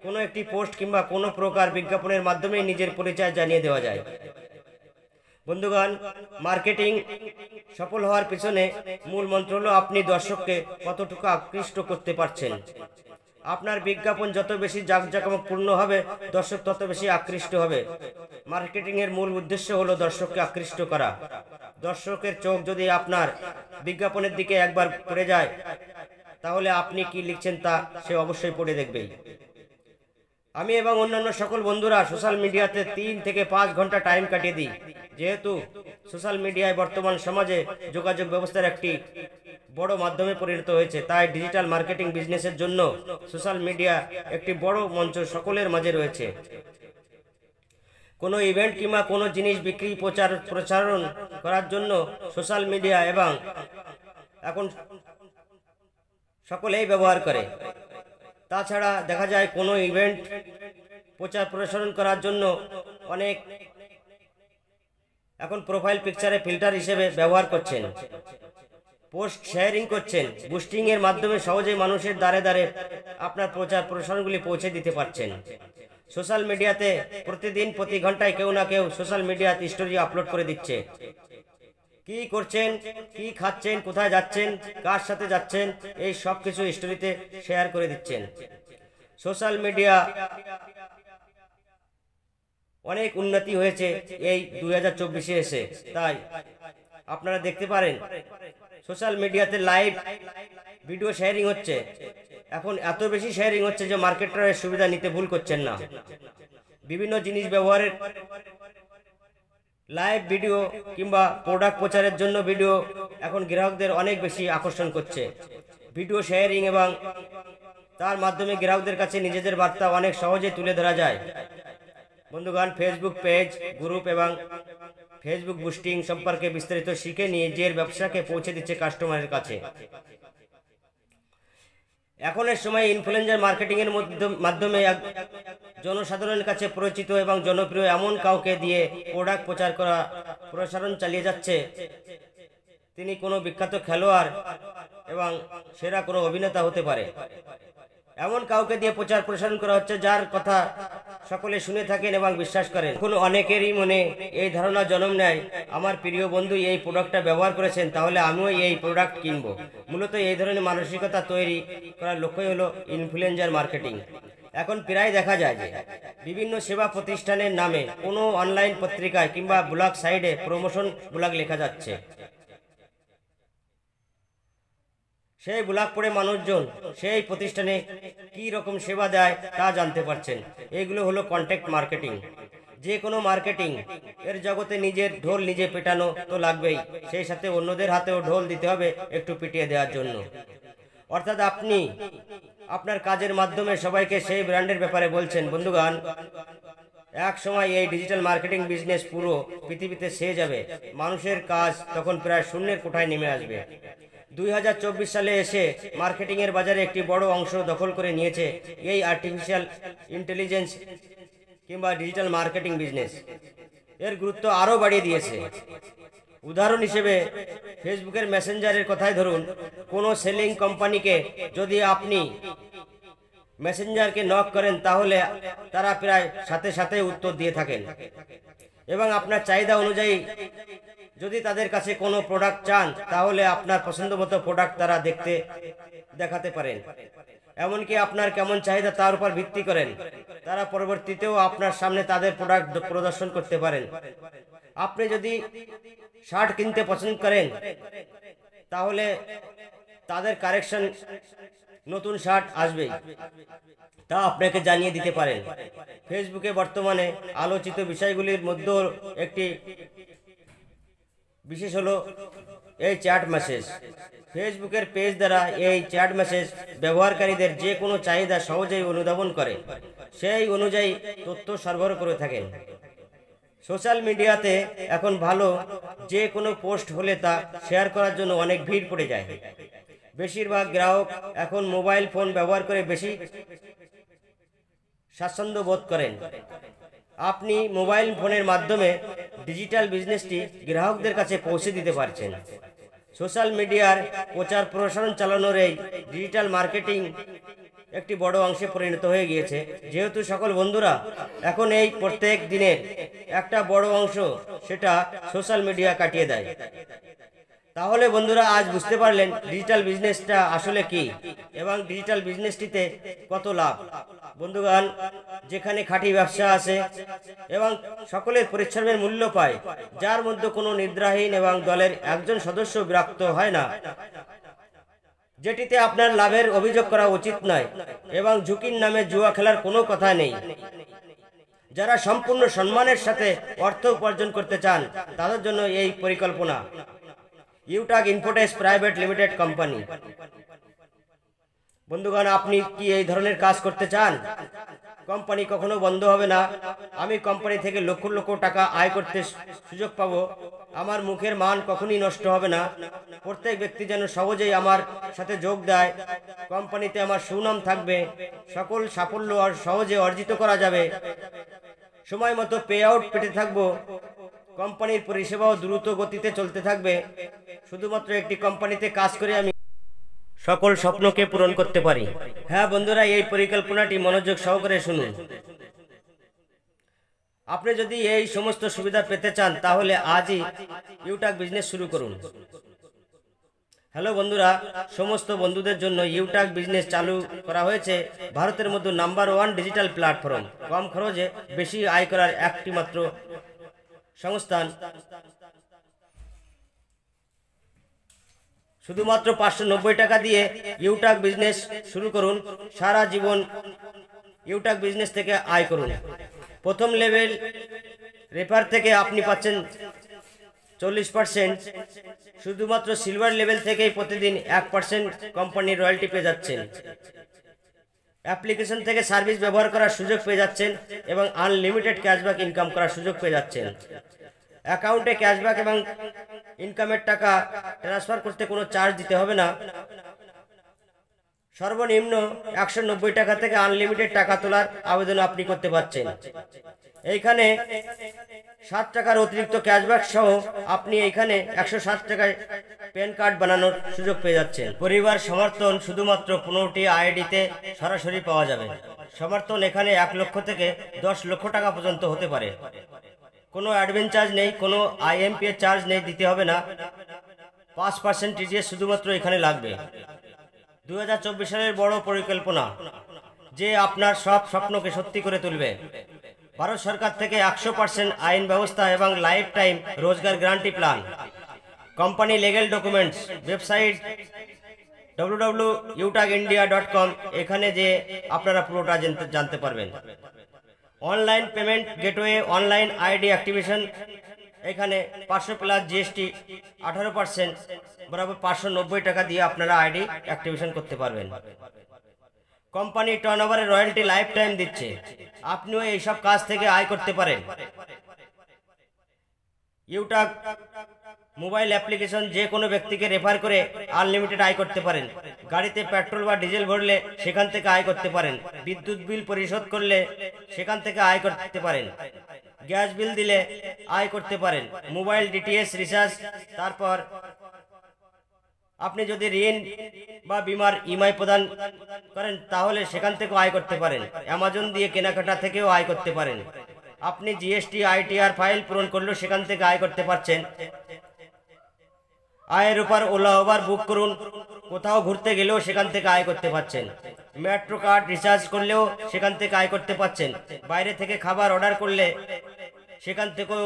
কোনো একটি পোস্ট কিংবা কোনো প্রকার বিজ্ঞাপনের মাধ্যমে নিজের পরিচয় জানিয়ে দেওয়া যায়। বন্ধুগণ, মার্কেটিং সফল হওয়ার পিছনে মূল মন্ত্র হলো আপনি দর্শককে কতটুকু আকৃষ্ট করতে পারছেন। আপনার বিজ্ঞাপন যত বেশি জাঁকজমকপূর্ণ হবে, দর্শক তত বেশি আকৃষ্ট হবে। মার্কেটিং এর মূল উদ্দেশ্য হলো দর্শককে আকৃষ্ট করা। দর্শকের চোখ যদি আপনার বিজ্ঞাপনের দিকে একবার পড়ে যায়, তাহলে আপনি কি লিখছেন তা সে অবশ্যই পড়ে দেখবেই। আমি এবং অন্যান্য সকল বন্ধুরা সোশ্যাল মিডিয়াতে 3 থেকে 5 ঘন্টা টাইম কাটিয়ে দিই। যেহেতু সোশ্যাল মিডিয়ায় বর্তমান সমাজে যোগাযোগ ব্যবস্থার একটি বড় মাধ্যমে পরিণত হয়েছে, তাই ডিজিটাল মার্কেটিং বিজনেসের জন্য সোশ্যাল মিডিয়া একটি বড় মঞ্চ সকলের মাঝে রয়েছে। কোনো ইভেন্ট কিংবা কোনো জিনিস বিক্রি প্রচারণ করার জন্য সোশ্যাল মিডিয়া এবং এখন সকলেই ব্যবহার করে। তাছাড়া দেখা যায় কোনো ইভেন্ট প্রচারণ করার জন্য অনেক এখন প্রোফাইল পিকচারে ফিল্টার হিসেবে ব্যবহার করছেন, পোস্ট শেয়ারিং করছেন, বুস্টিং এর মাধ্যমে সহজেই মানুষের দ্বারে দ্বারে আপনার প্রচারণগুলি পৌঁছে দিতে পারছেন। সোশ্যাল মিডিয়াতে প্রতিদিন প্রতি ঘন্টায় কেউ না কেউ সোশ্যাল মিডিয়াতে স্টোরি আপলোড করে দিচ্ছে। কি করছেন, কি খাচ্ছেন, কোথায় যাচ্ছেন, কার সাথে যাচ্ছেন, এই সব কিছু স্টোরিতে শেয়ার করে দিচ্ছেন। সোশ্যাল মিডিয়া অনেক উন্নতি হয়েছে এই 2024-এ এসে, তাই আপনারা দেখতে পারেন সোশ্যাল মিডিয়াতে লাইভ ভিডিও শেয়ারিং হচ্ছে। এখন এত বেশি শেয়ারিং হচ্ছে যে মার্কেটারের সুবিধা নিতে ভুল করছেন না। বিভিন্ন জিনিস ব্যবহারের লাইভ ভিডিও কিংবা প্রোডাক্ট প্রচারের জন্য ভিডিও এখন গ্রাহকদের অনেক বেশি আকর্ষণ করছে। ভিডিও শেয়ারিং এবং তার মাধ্যমে গ্রাহকদের কাছে নিজেদের বার্তা অনেক সহজে তুলে ধরা যায়। বন্ধুগণ, ফেসবুক পেজ, গ্রুপ এবং ফেসবুক বুস্টিং সম্পর্কে বিস্তারিত শিখে নিজের ব্যবসাকে পৌঁছে দিচ্ছে কাস্টমারের কাছে। এখনের সময় ইনফ্লুয়েন্সার মার্কেটিং এর মাধ্যমে জনসাধারণের কাছে পরিচিত এবং জনপ্রিয় এমন কাউকে দিয়ে প্রোডাক্ট প্রসারণ চালিয়ে যাচ্ছে। তিনি কোনো বিখ্যাত খেলোয়াড় এবং সেরা কোনো অভিনেতা হতে পারে। এমন কাউকে দিয়ে প্রসারণ করা হচ্ছে যার কথা সকলে শুনে থাকেন এবং বিশ্বাস করেন। এখন অনেকেরই মনে এই ধারণা জন্ম নেয়, আমার প্রিয় বন্ধু এই প্রোডাক্টটা ব্যবহার করেছেন, তাহলে আমিও এই প্রোডাক্ট কিনবো। মূলত এই ধরনের মানসিকতা তৈরি করার লক্ষ্যই হলো ইনফ্লুয়েন্সার মার্কেটিং। এখন প্রায় দেখা যায় যে বিভিন্ন সেবা প্রতিষ্ঠানের নামে কোনো অনলাইন পত্রিকায় কিংবা ব্লগ সাইটে প্রমোশন ব্লগ লেখা যাচ্ছে। সেই ব্লগ পড়ে মানুষজন সেই প্রতিষ্ঠানে কি রকম সেবা দেয় তা জানতে পারছেন। এগুলো হলো কন্টেন্ট মার্কেটিং। যে কোনো মার্কেটিং এর জগতে নিজের ঢোল নিজে পেটানো তো লাগবেই, সেই সাথে অন্যদের হাতেও ঢোল দিতে হবে একটু পিটিয়ে দেওয়ার জন্য। অর্থাৎ আপনি আপনার কাজের মাধ্যমে সবাইকে সেই ব্র্যান্ডের ব্যাপারে বলছেন। বন্ধুগণ, এক সময় এই ডিজিটাল মার্কেটিং বিজনেস পুরো পৃথিবীতে ছেয়ে যাবে। মানুষের কাজ তখন প্রায় শূন্যের কোঠায় নেমে আসবে। 2024 সালে এসে মার্কেটিং এর বাজারে একটি বড় অংশ দখল করে নিয়েছে এই আর্টিফিশিয়াল ইন্টেলিজেন্স কিংবা ডিজিটাল মার্কেটিং বিজনেস। এর গুরুত্ব আরো বাড়িয়ে দিয়েছে। উদাহরণ হিসেবে ফেসবুকের মেসেঞ্জারের কথাই ধরুন। কোনো সেলিং কোম্পানিকে যদি আপনি মেসেঞ্জারকে নক করেন, তাহলে তারা প্রায় সাথে সাথে উত্তর দিয়ে থাকেন এবং আপনার চাহিদা অনুযায়ী যদি তাদের কাছে কোনো প্রোডাক্ট চান, তাহলে আপনার পছন্দমতো প্রোডাক্ট তারা দেখাতে পারেন। এমনকি আপনার কেমন চাহিদা তার উপর ভিত্তি করেন তারা পরবর্তীতেও আপনার সামনে তাদের প্রোডাক্ট প্রদর্শন করতে পারেন। আপনি যদি শার্ট কিনতে পছন্দ করেন, তাহলে তাদের কালেকশন নতুন শার্ট আসবেই, তা আপনাকে জানিয়ে দিতে পারেন। ফেসবুকে বর্তমানে আলোচিত বিষয়গুলির মধ্যে একটি বিশেষ হলো এই চ্যাট মেসেজ। ফেসবুকের পেজ দ্বারা এই চ্যাট মেসেজ ব্যবহারকারীদের যে কোনো চাহিদা সহজেই অনুধাবন করে সেই অনুযায়ী তথ্য সরবরাহ করে থাকেন। সোশ্যাল মিডিয়াতে এখন ভালো যে কোনো পোস্ট হলে তা শেয়ার করার জন্য অনেক ভিড় পড়ে যায়। বেশিরভাগ গ্রাহক এখন মোবাইল ফোন ব্যবহার করে বেশি স্বাচ্ছন্দ্য বোধ করেন। আপনি মোবাইল ফোনের মাধ্যমে ডিজিটাল বিজনেসটি গ্রাহকদের কাছে পৌঁছে দিতে পারছেন। সোশ্যাল মিডিয়ার প্রচার প্রসারণ চালানোর এই ডিজিটাল মার্কেটিং একটি বড় অংশে পরিণত হয়ে গিয়েছে, যেহেতু সকল বন্ধুরা এখন এই প্রত্যেক দিনের একটা বড় অংশ সেটা সোশ্যাল মিডিয়া কাটিয়ে দেয়। তাহলে বন্ধুরা আজ বুঝতে পারলেন ডিজিটাল বিজনেসটা আসলে কি এবং ডিজিটাল বিজনেসটিতে কত লাভ। বন্ধুগণ, যেখানে খাঁটি ব্যবসা আছে এবং সকলের পরিশ্রমের মূল্য পায়, যার মধ্যে কোনো নিদ্রাহীন এবং দলের একজন সদস্য বিরক্ত হয় না, যেটিতে আপনার লাভের অভিযোগ করা উচিত নয় এবং ঝুঁকির নামে জুয়া খেলার কোনো কথা নেই, যারা সম্পূর্ণ সম্মানের সাথে অর্থ উপার্জন করতে চান তাদের জন্য এই পরিকল্পনা। ইউটাক ইনফোটেক প্রাইভেট লিমিটেড কোম্পানি। বন্ধুগণ, আপনি কি এই ধরনের কাজ করতে চান? কোম্পানি কখনো বন্ধ হবে না, আমি কোম্পানি থেকে লক্ষ লক্ষ টাকা আয় করতে সুযোগ পাবো, আমার মুখের মান কখনই নষ্ট হবে না, প্রত্যেক ব্যক্তি যেন সহজেই আমার সাথে যোগ দেয়, কোম্পানিতে আমার সুনাম থাকবে, সকল সাফল্য আর সহজে অর্জিত করা যাবে, সময় মতো পে আউট পেতে থাকবো, কোম্পানির পরিষেবাও দ্রুত গতিতে চলতে থাকবে। শুধুমাত্র একটি কোম্পানিতে কাজ করে আমি সকল স্বপ্নকে পূরণ করতে পারি। হ্যাঁ বন্ধুরা, এই পরিকল্পনাটি মনোযোগ সহকারে শুনুন। আপনি যদি এই সমস্ত সুবিধা পেতে চান তাহলে আজই ইউটাক বিজনেস শুরু করুন। হ্যালো বন্ধুরা, সমস্ত বন্ধুদের জন্য ইউটাক বিজনেস চালু করা হয়েছে ভারতের মধ্যে নাম্বার 1 ডিজিটাল প্ল্যাটফর্ম, কম খরচে বেশি আয় করার একটি মাত্র সংস্থান। শুধুমাত্র 590 টাকা দিয়ে ইউটাক বিজনেস শুরু করুন, সারা জীবন ইউটাক বিজনেস থেকে আয় করুন। প্রথম লেভেল রেফার থেকে আপনি পাচ্ছেন 40%, শুধুমাত্র সিলভার লেভেল থেকেই প্রতিদিন 1% কোম্পানির রয়্যালটি পেয়ে যাচ্ছেন। অ্যাপ্লিকেশন থেকে সার্ভিস ব্যবহার করার সুযোগ পেয়ে যাচ্ছেন এবং আনলিমিটেড ক্যাশব্যাক ইনকাম করার সুযোগ পেয়ে যাচ্ছেন। অ্যাকাউন্টে ক্যাশব্যাক এবং ইনকামের টাকা ট্রান্সফার করতে কোনো চার্জ দিতে হবে না। সর্বনিম্ন 190 টাকা থেকে আনলিমিটেড টাকা তোলার আবেদন আপনি করতে পারছেন। এইখানে 7 টাকার অতিরিক্ত ক্যাশব্যাক সহ আপনি এইখানে 160 টাকায় প্যান কার্ড বানানোর সুযোগ পেয়ে যাচ্ছেন। পরিবার সমর্থন শুধুমাত্র 15টি আইডিতে সরাসরি পাওয়া যাবে। সমর্থন এখানে 1 লক্ষ থেকে 10 লক্ষ টাকা পর্যন্ত হতে পারে। কোনো অ্যাডমিন চার্জ নেই, কোনো আইএমপি চার্জ নেই, দিতে হবে না। 5% টিডিএস শুধুমাত্র এখানে লাগবে। 2024 সালের বড় পরিকল্পনা যে আপনার সব স্বপ্নকে সত্যি করে তুলবে। ভারত সরকার থেকে 100% আইন ব্যবস্থা এবং লাইফ টাইম রোজগার guarantee plan. Company legal documents, website www.utakindia.com, এখানে যে আপনারা পুরোটা জানতে পারবেন। Online payment gateway, online ID activation, এখানে 500 প্লাস জিএসটি 18% বরাবর 590 টাকা দিয়ে আপনারা আইডি অ্যাক্টিভেশন করতে পারবেন। কোম্পানি টার্নওভারের রয়্যালটি লাইফ টাইম দিচ্ছে, আপনিও এইসব কাজ থেকে আয় করতে পারেন। ইউটাক মোবাইল অ্যাপ্লিকেশন যে কোনো ব্যক্তিকে রেফার করে আনলিমিটেড আয় করতে পারেন। গাড়িতে পেট্রোল বা ডিজেল ভরলে সেখান থেকে আয় করতে পারেন। বিদ্যুৎ বিল পরিশোধ করলে সেখান থেকে আয় করতে পারেন। গ্যাস বিল দিলে আয় করতে পারেন। মোবাইল ডিটিএস রিচার্জ, তারপর আপনি যদি ঋণ বা বীমার ইএমআই প্রদান করেন তাহলে সেখান থেকেও আয় করতে পারেন। অ্যামাজন দিয়ে কেনাকাটা থেকেও আয় করতে পারেন। আপনি জিএসটি আইটিআর ফাইল পূরণ করলেও সেখান থেকে আয় করতে পারছেন। আয়ের উপর ওলা ওভার বুক করুন, কোথাও ঘুরতে গেলেও সেখান থেকে আয় করতে পারছেন। মেট্রো কার্ড রিচার্জ করলেও সেখান থেকে আয় করতে পারছেন। বাইরে থেকে খাবার অর্ডার করলে সেখান থেকেও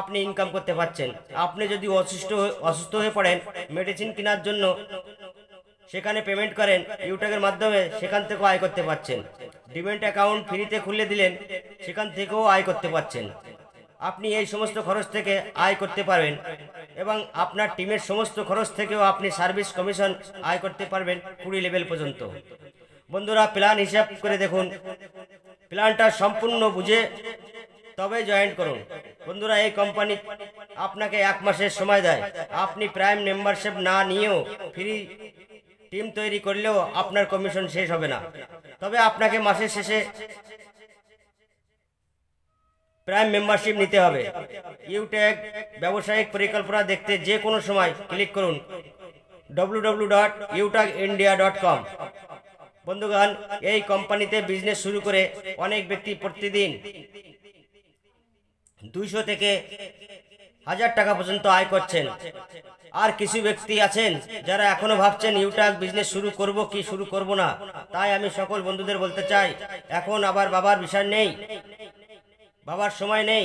আপনি ইনকাম করতে পারছেন। আপনি যদি অসুস্থ হয়ে পড়েন, মেডিসিন কেনার জন্য সেখানে পেমেন্ট করেন ইউটাকের মাধ্যমে, সেখান থেকেও আয় করতে পারছেন। ডিমেন্ট অ্যাকাউন্ট ফ্রিতে খুলে দিলেন, সেখান থেকেও আয় করতে পারছেন। আপনি এই সমস্ত খরচ থেকে আয় করতে পারবেন এবং আপনার টিমের সমস্ত খরচ থেকেও আপনি সার্ভিস কমিশন আয় করতে পারবেন 20 লেভেল পর্যন্ত। বন্ধুরা, প্ল্যান হিসাব করে দেখুন, প্ল্যানটা সম্পূর্ণ বুঝে তবে জয়েন করুন। বন্ধুরা, এই কোম্পানি আপনাকে 1 মাসের সময় দেয়। আপনি প্রাইম মেম্বারশিপ না নিয়েও ফ্রি টিম তৈরি করলেও আপনার কমিশন শেষ হবে না। তবে আপনাকে মাসের শেষে প্রাইম মেম্বারশিপ নিতে হবে। ইউট্যাগ ব্যবসায়িক পরিকল্পনা দেখতে যে কোনো সময় ক্লিক করুন www.utag.india.com। বন্ধুগণ, এই কোম্পানিতে বিজনেস শুরু করে অনেক ব্যক্তি প্রতিদিন 200 থেকে 1000 টাকা পর্যন্ত আয় করছেন। আর কিছু ব্যক্তি আছেন যারা এখনো ভাবছেন ইউট্যাগ বিজনেস শুরু করব কি শুরু করব না। তাই আমি সকল বন্ধুদের বলতে চাই, এখন আবার বাবার বিষয় নেই, বাবার সময় নেই।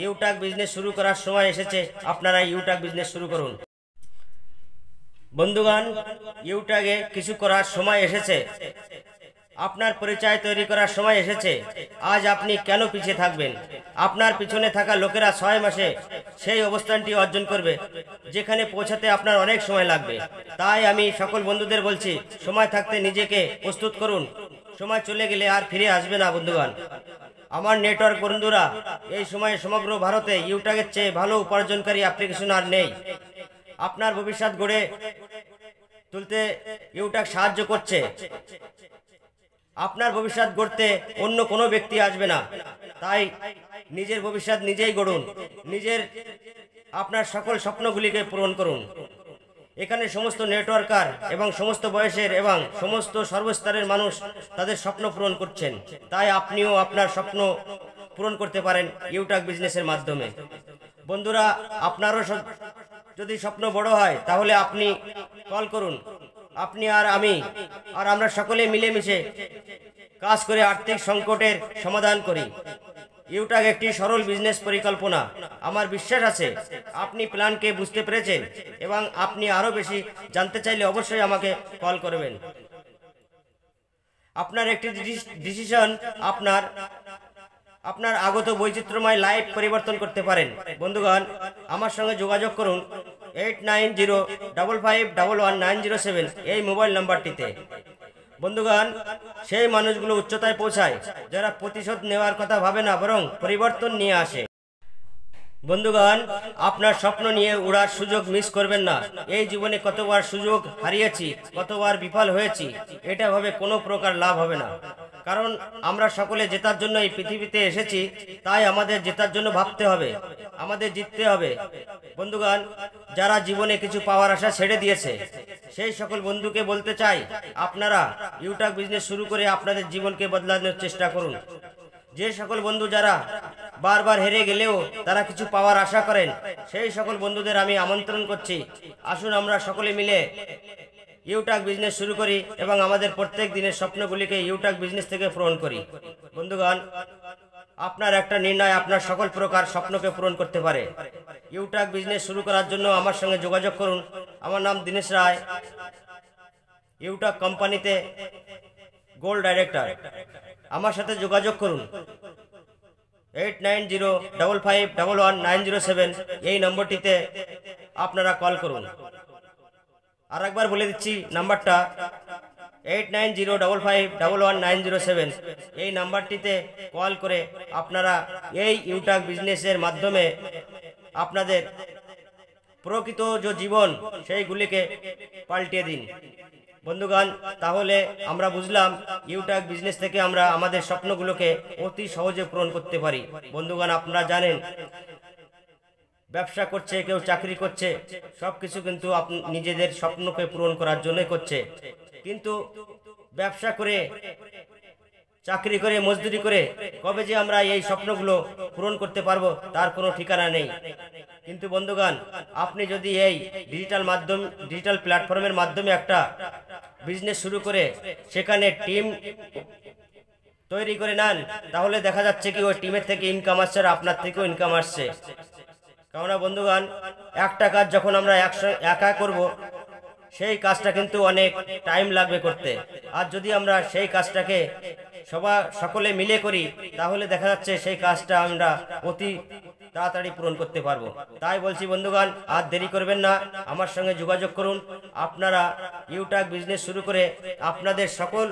ইউট্যাগ বিজনেস শুরু করার সময় এসেছে, আপনারা ইউট্যাগ বিজনেস শুরু করুন। বন্ধুগণ, ইউট্যাগে কিছু করার সময় এসেছে, আপনার পরিচয় তৈরি করার সময় এসেছে। আজ আপনি কেন পিছিয়ে থাকবেন? আপনার পিছনে থাকা লোকেরা 6 মাসে সেই অবস্থানটি অর্জন করবে যেখানে পৌঁছাতে আপনার অনেক সময় লাগবে। তাই আমি সকল বন্ধুদের বলছি, সময় থাকতে নিজেকে প্রস্তুত করুন। সময় চলে গেলে আর ফিরে আসবে না। বন্ধুগণ, আমার নেটওয়ার্ক বন্ধুরা, এই সময়ে সমগ্র ভারতে ইউট্যাগের চেয়ে ভালো উপার্জনকারী অ্যাপ্লিকেশন আর নেই। আপনার ভবিষ্যৎ গড়ে তুলতে ইউট্যাগ সাহায্য করছে। আপনার ভবিষ্যৎ গড়তে অন্য কোনো ব্যক্তি আসবে না। তাই নিজের ভবিষ্যৎ নিজেই গড়ুন, আপনার সকল স্বপ্নগুলিকে পূরণ করুন। এখানে সমস্ত নেটওয়ার্কার এবং সমস্ত বয়সের এবং সমস্ত সর্বস্তরের মানুষ তাদের স্বপ্ন পূরণ করছেন। তাই আপনিও আপনার স্বপ্ন পূরণ করতে পারেন ইউট্যাগ বিজনেসের মাধ্যমে। বন্ধুরা, আপনারও যদি স্বপ্ন বড় হয় তাহলে আপনি কল করুন। আপনি আর আমি আর আমরা সকলে মিলেমিশে কাজ করে আর্থিক সংকটের সমাধান করি। ইউট্যাগ একটি সরল বিজনেস পরিকল্পনা। আমার বিশ্বাস আছে আপনি প্ল্যানকে বুঝতে পেরেছেন এবং আপনি আরো বেশি জানতে চাইলে অবশ্যই আমাকে কল করবেন। আপনার একটি ডিসিশন আপনার আগত বৈচিত্র্যময় লাইফ পরিবর্তন করতে পারেন। বন্ধুগণ, আমার সঙ্গে যোগাযোগ করুন 8905511907 এই মোবাইল নাম্বারটিতে। বন্ধুগণ, সেই মানুষগুলো উচ্চতায় পৌঁছায় যারা প্রতিশোধ নেওয়ার কথা ভাবে না, বরং পরিবর্তন নিয়ে আসে। বন্ধুগণ, আপনার স্বপ্ন নিয়ে উড়ার সুযোগ মিস করবেন না। এই জীবনে কতবার সুযোগ হারিয়েছি, কতবার বিফল হয়েছি, এটা ভাবে কোনো প্রকার লাভ হবে না। কারণ আমরা সকলে জেতার জন্য এই পৃথিবীতে এসেছি। তাই আমাদের জেতার জন্য ভাবতে হবে, আমাদের জিততে হবে। বন্ধুগণ, যারা জীবনে কিছু পাওয়ার আশা ছেড়ে দিয়েছে সেই সকল বন্ধুকে বলতে চাই, আপনারা ইউট্যাগ বিজনেস শুরু করে আপনাদের জীবনকে বদলানোর চেষ্টা করুন। যে সকল বন্ধু যারা বারবার হেরে গেলেও তারা কিছু পাওয়ার আশা করেন, সেই সকল বন্ধুদের আমি আমন্ত্রণ করছি, আসুন আমরা সকলে মিলে ইউট্যাগ বিজনেস শুরু করি এবং আমাদের প্রত্যেক দিনের স্বপ্নগুলিকে ইউট্যাগ বিজনেস থেকে পূরণ করি। বন্ধুগণ, আপনার একটা নির্ণয় আপনার সকল প্রকার স্বপ্নকে পূরণ করতে পারে। ইউট্যাগ বিজনেস শুরু করার জন্য আমার সঙ্গে যোগাযোগ করুন। আমার নাম দীনেশ রায়, ইউট্যাগ কোম্পানিতে গোল্ড ডাইরেক্টর। আমার সাথে যোগাযোগ করুন 8905511907 এই নম্বরটিতে আপনারা কল করুন। আর একবার বলে দিচ্ছি নাম্বারটা 8905511907 এই নাম্বারটিতে কল করে আপনারা এই ইউট্যাগ বিজনেসের মাধ্যমে আপনাদের প্রকৃত যে জীবন সেইগুলিকে পাল্টিয়ে দিন। বন্ধুগণ, তাহলে আমরা বুঝলাম ইউট্যাগ বিজনেস থেকে আমরা আমাদের স্বপ্নগুলোকে অতি সহজে পূরণ করতে পারি। বন্ধুগণ, আপনারা জানেন ব্যবসা করছে, কেউ চাকরি করছে, সবকিছু কিন্তু নিজেদের স্বপ্নকে পূরণ করার জন্য করছে। কিন্তু ব্যবসা করে, চাকরি করে, মজদুরি করে কবে যে আমরা এই স্বপ্নগুলো পূরণ করতে পারবো তার কোনো ঠিকানা নেই। কিন্তু বন্ধুগণ, আপনি যদি এই ডিজিটাল প্ল্যাটফর্মের মাধ্যমে একটা বিজনেস শুরু করে সেখানে টিম তৈরি করে নেন, তাহলে দেখা যাচ্ছে কি ওই টিমের থেকে ইনকাম আসছে আর আপনার থেকেও ইনকাম আসছে। কেননা বন্ধুগণ, একটা কাজ যখন আমরা একা করব সেই কাজটা কিন্তু অনেক টাইম লাগবে করতে। আর যদি আমরা সেই কাজটাকে সকলে মিলে করি তাহলে দেখা যাচ্ছে সেই কাজটা আমরা অতি তাড়াতাড়ি পূরণ করতে পারবো। তাই বলছি বন্ধুগণ, আর দেরি করবেন না, আমার সঙ্গে যোগাযোগ করুন। আপনারা ইউট্যাগ বিজনেস শুরু করে আপনাদের সকল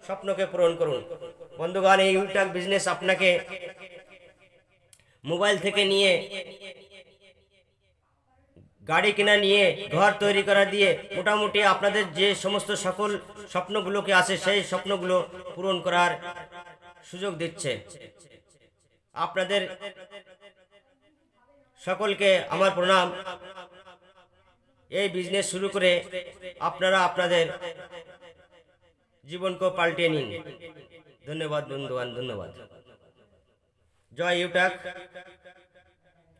স্বপ্নকে পূরণ করুন। বন্ধুগণ, এই ইউট্যাগ বিজনেস আপনাকে মোবাইল থেকে নিয়ে গাড়ি কেনা নিয়ে ঘর তৈরি করা দিয়ে মোটামুটি আপনাদের যে সমস্ত সকল স্বপ্নগুলোকে আছে সেই স্বপ্নগুলো পূরণ করার সুযোগ দিচ্ছে। আপনাদের সকলকে আমার প্রণাম। এই বিজনেস শুরু করে আপনারা আপনাদের জীবনকে পাল্টে নিন। ধন্যবাদ বন্ধুগণ, ধন্যবাদ। জয় ইউটাক,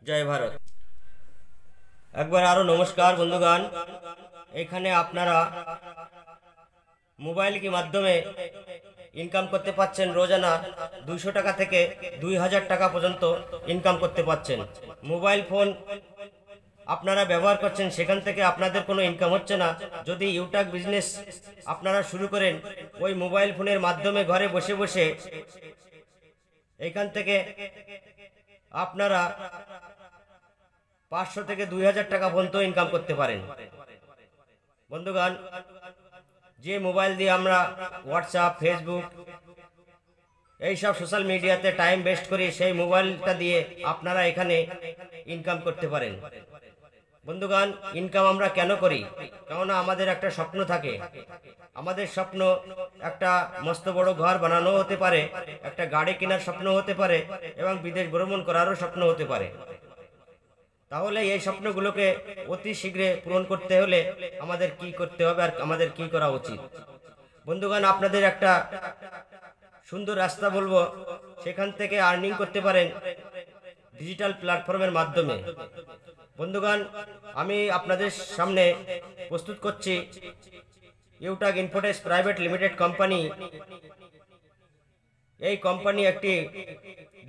জয় ভারত। একবার আরো নমস্কার বন্ধুগণ। এখানে আপনারা মোবাইল কি মাধ্যমে ইনকাম করতে পাচ্ছেন। রোজানা 200 টাকা থেকে 2000 টাকা পর্যন্ত ইনকাম করতে পাচ্ছেন। মোবাইল ফোন আপনারা ব্যবহার করছেন, সেখান থেকে আপনাদের কোনো ইনকাম হচ্ছে না। যদি ইউটাক বিজনেস আপনারা শুরু করেন, ওই মোবাইল ফোনের মাধ্যমে ঘরে বসে বসে এখান থেকে আপনারা 500 থেকে 2000 টাকা পর্যন্ত ইনকাম করতে পারেন। বন্ধুগণ, যে মোবাইল দিয়ে আমরা হোয়াটসঅ্যাপ, ফেসবুক এইসব সোশ্যাল মিডিয়াতে টাইম ওয়েস্ট করি, সেই মোবাইলটা দিয়ে আপনারা এখানে ইনকাম করতে পারেন। বন্ধুগণ, ইনকাম আমরা কেন করি? কেননা আমাদের একটা স্বপ্ন থাকে। আমাদের স্বপ্ন একটা মস্ত বড় ঘর বানানো হতে পারে, একটা গাড়ি কেনার স্বপ্ন হতে পারে, এবং বিদেশ ভ্রমণ করারও স্বপ্ন হতে পারে। তাহলে এই স্বপ্নগুলোকে অতি শীঘ্রে পূরণ করতে হলে আমাদের কি করতে হবে আর আমাদের কি করা উচিত? বন্ধুগণ, আপনাদের একটা সুন্দর রাস্তা বলবো, সেখান থেকে আর্নিং করতে পারেন ডিজিটাল প্ল্যাটফর্মের মাধ্যমে। বন্ধুগণ, আমি আপনাদের সামনে প্রস্তুত করছি ইউটাক ইনফোটেক্স প্রাইভেট লিমিটেড কোম্পানি। এই কোম্পানি একটি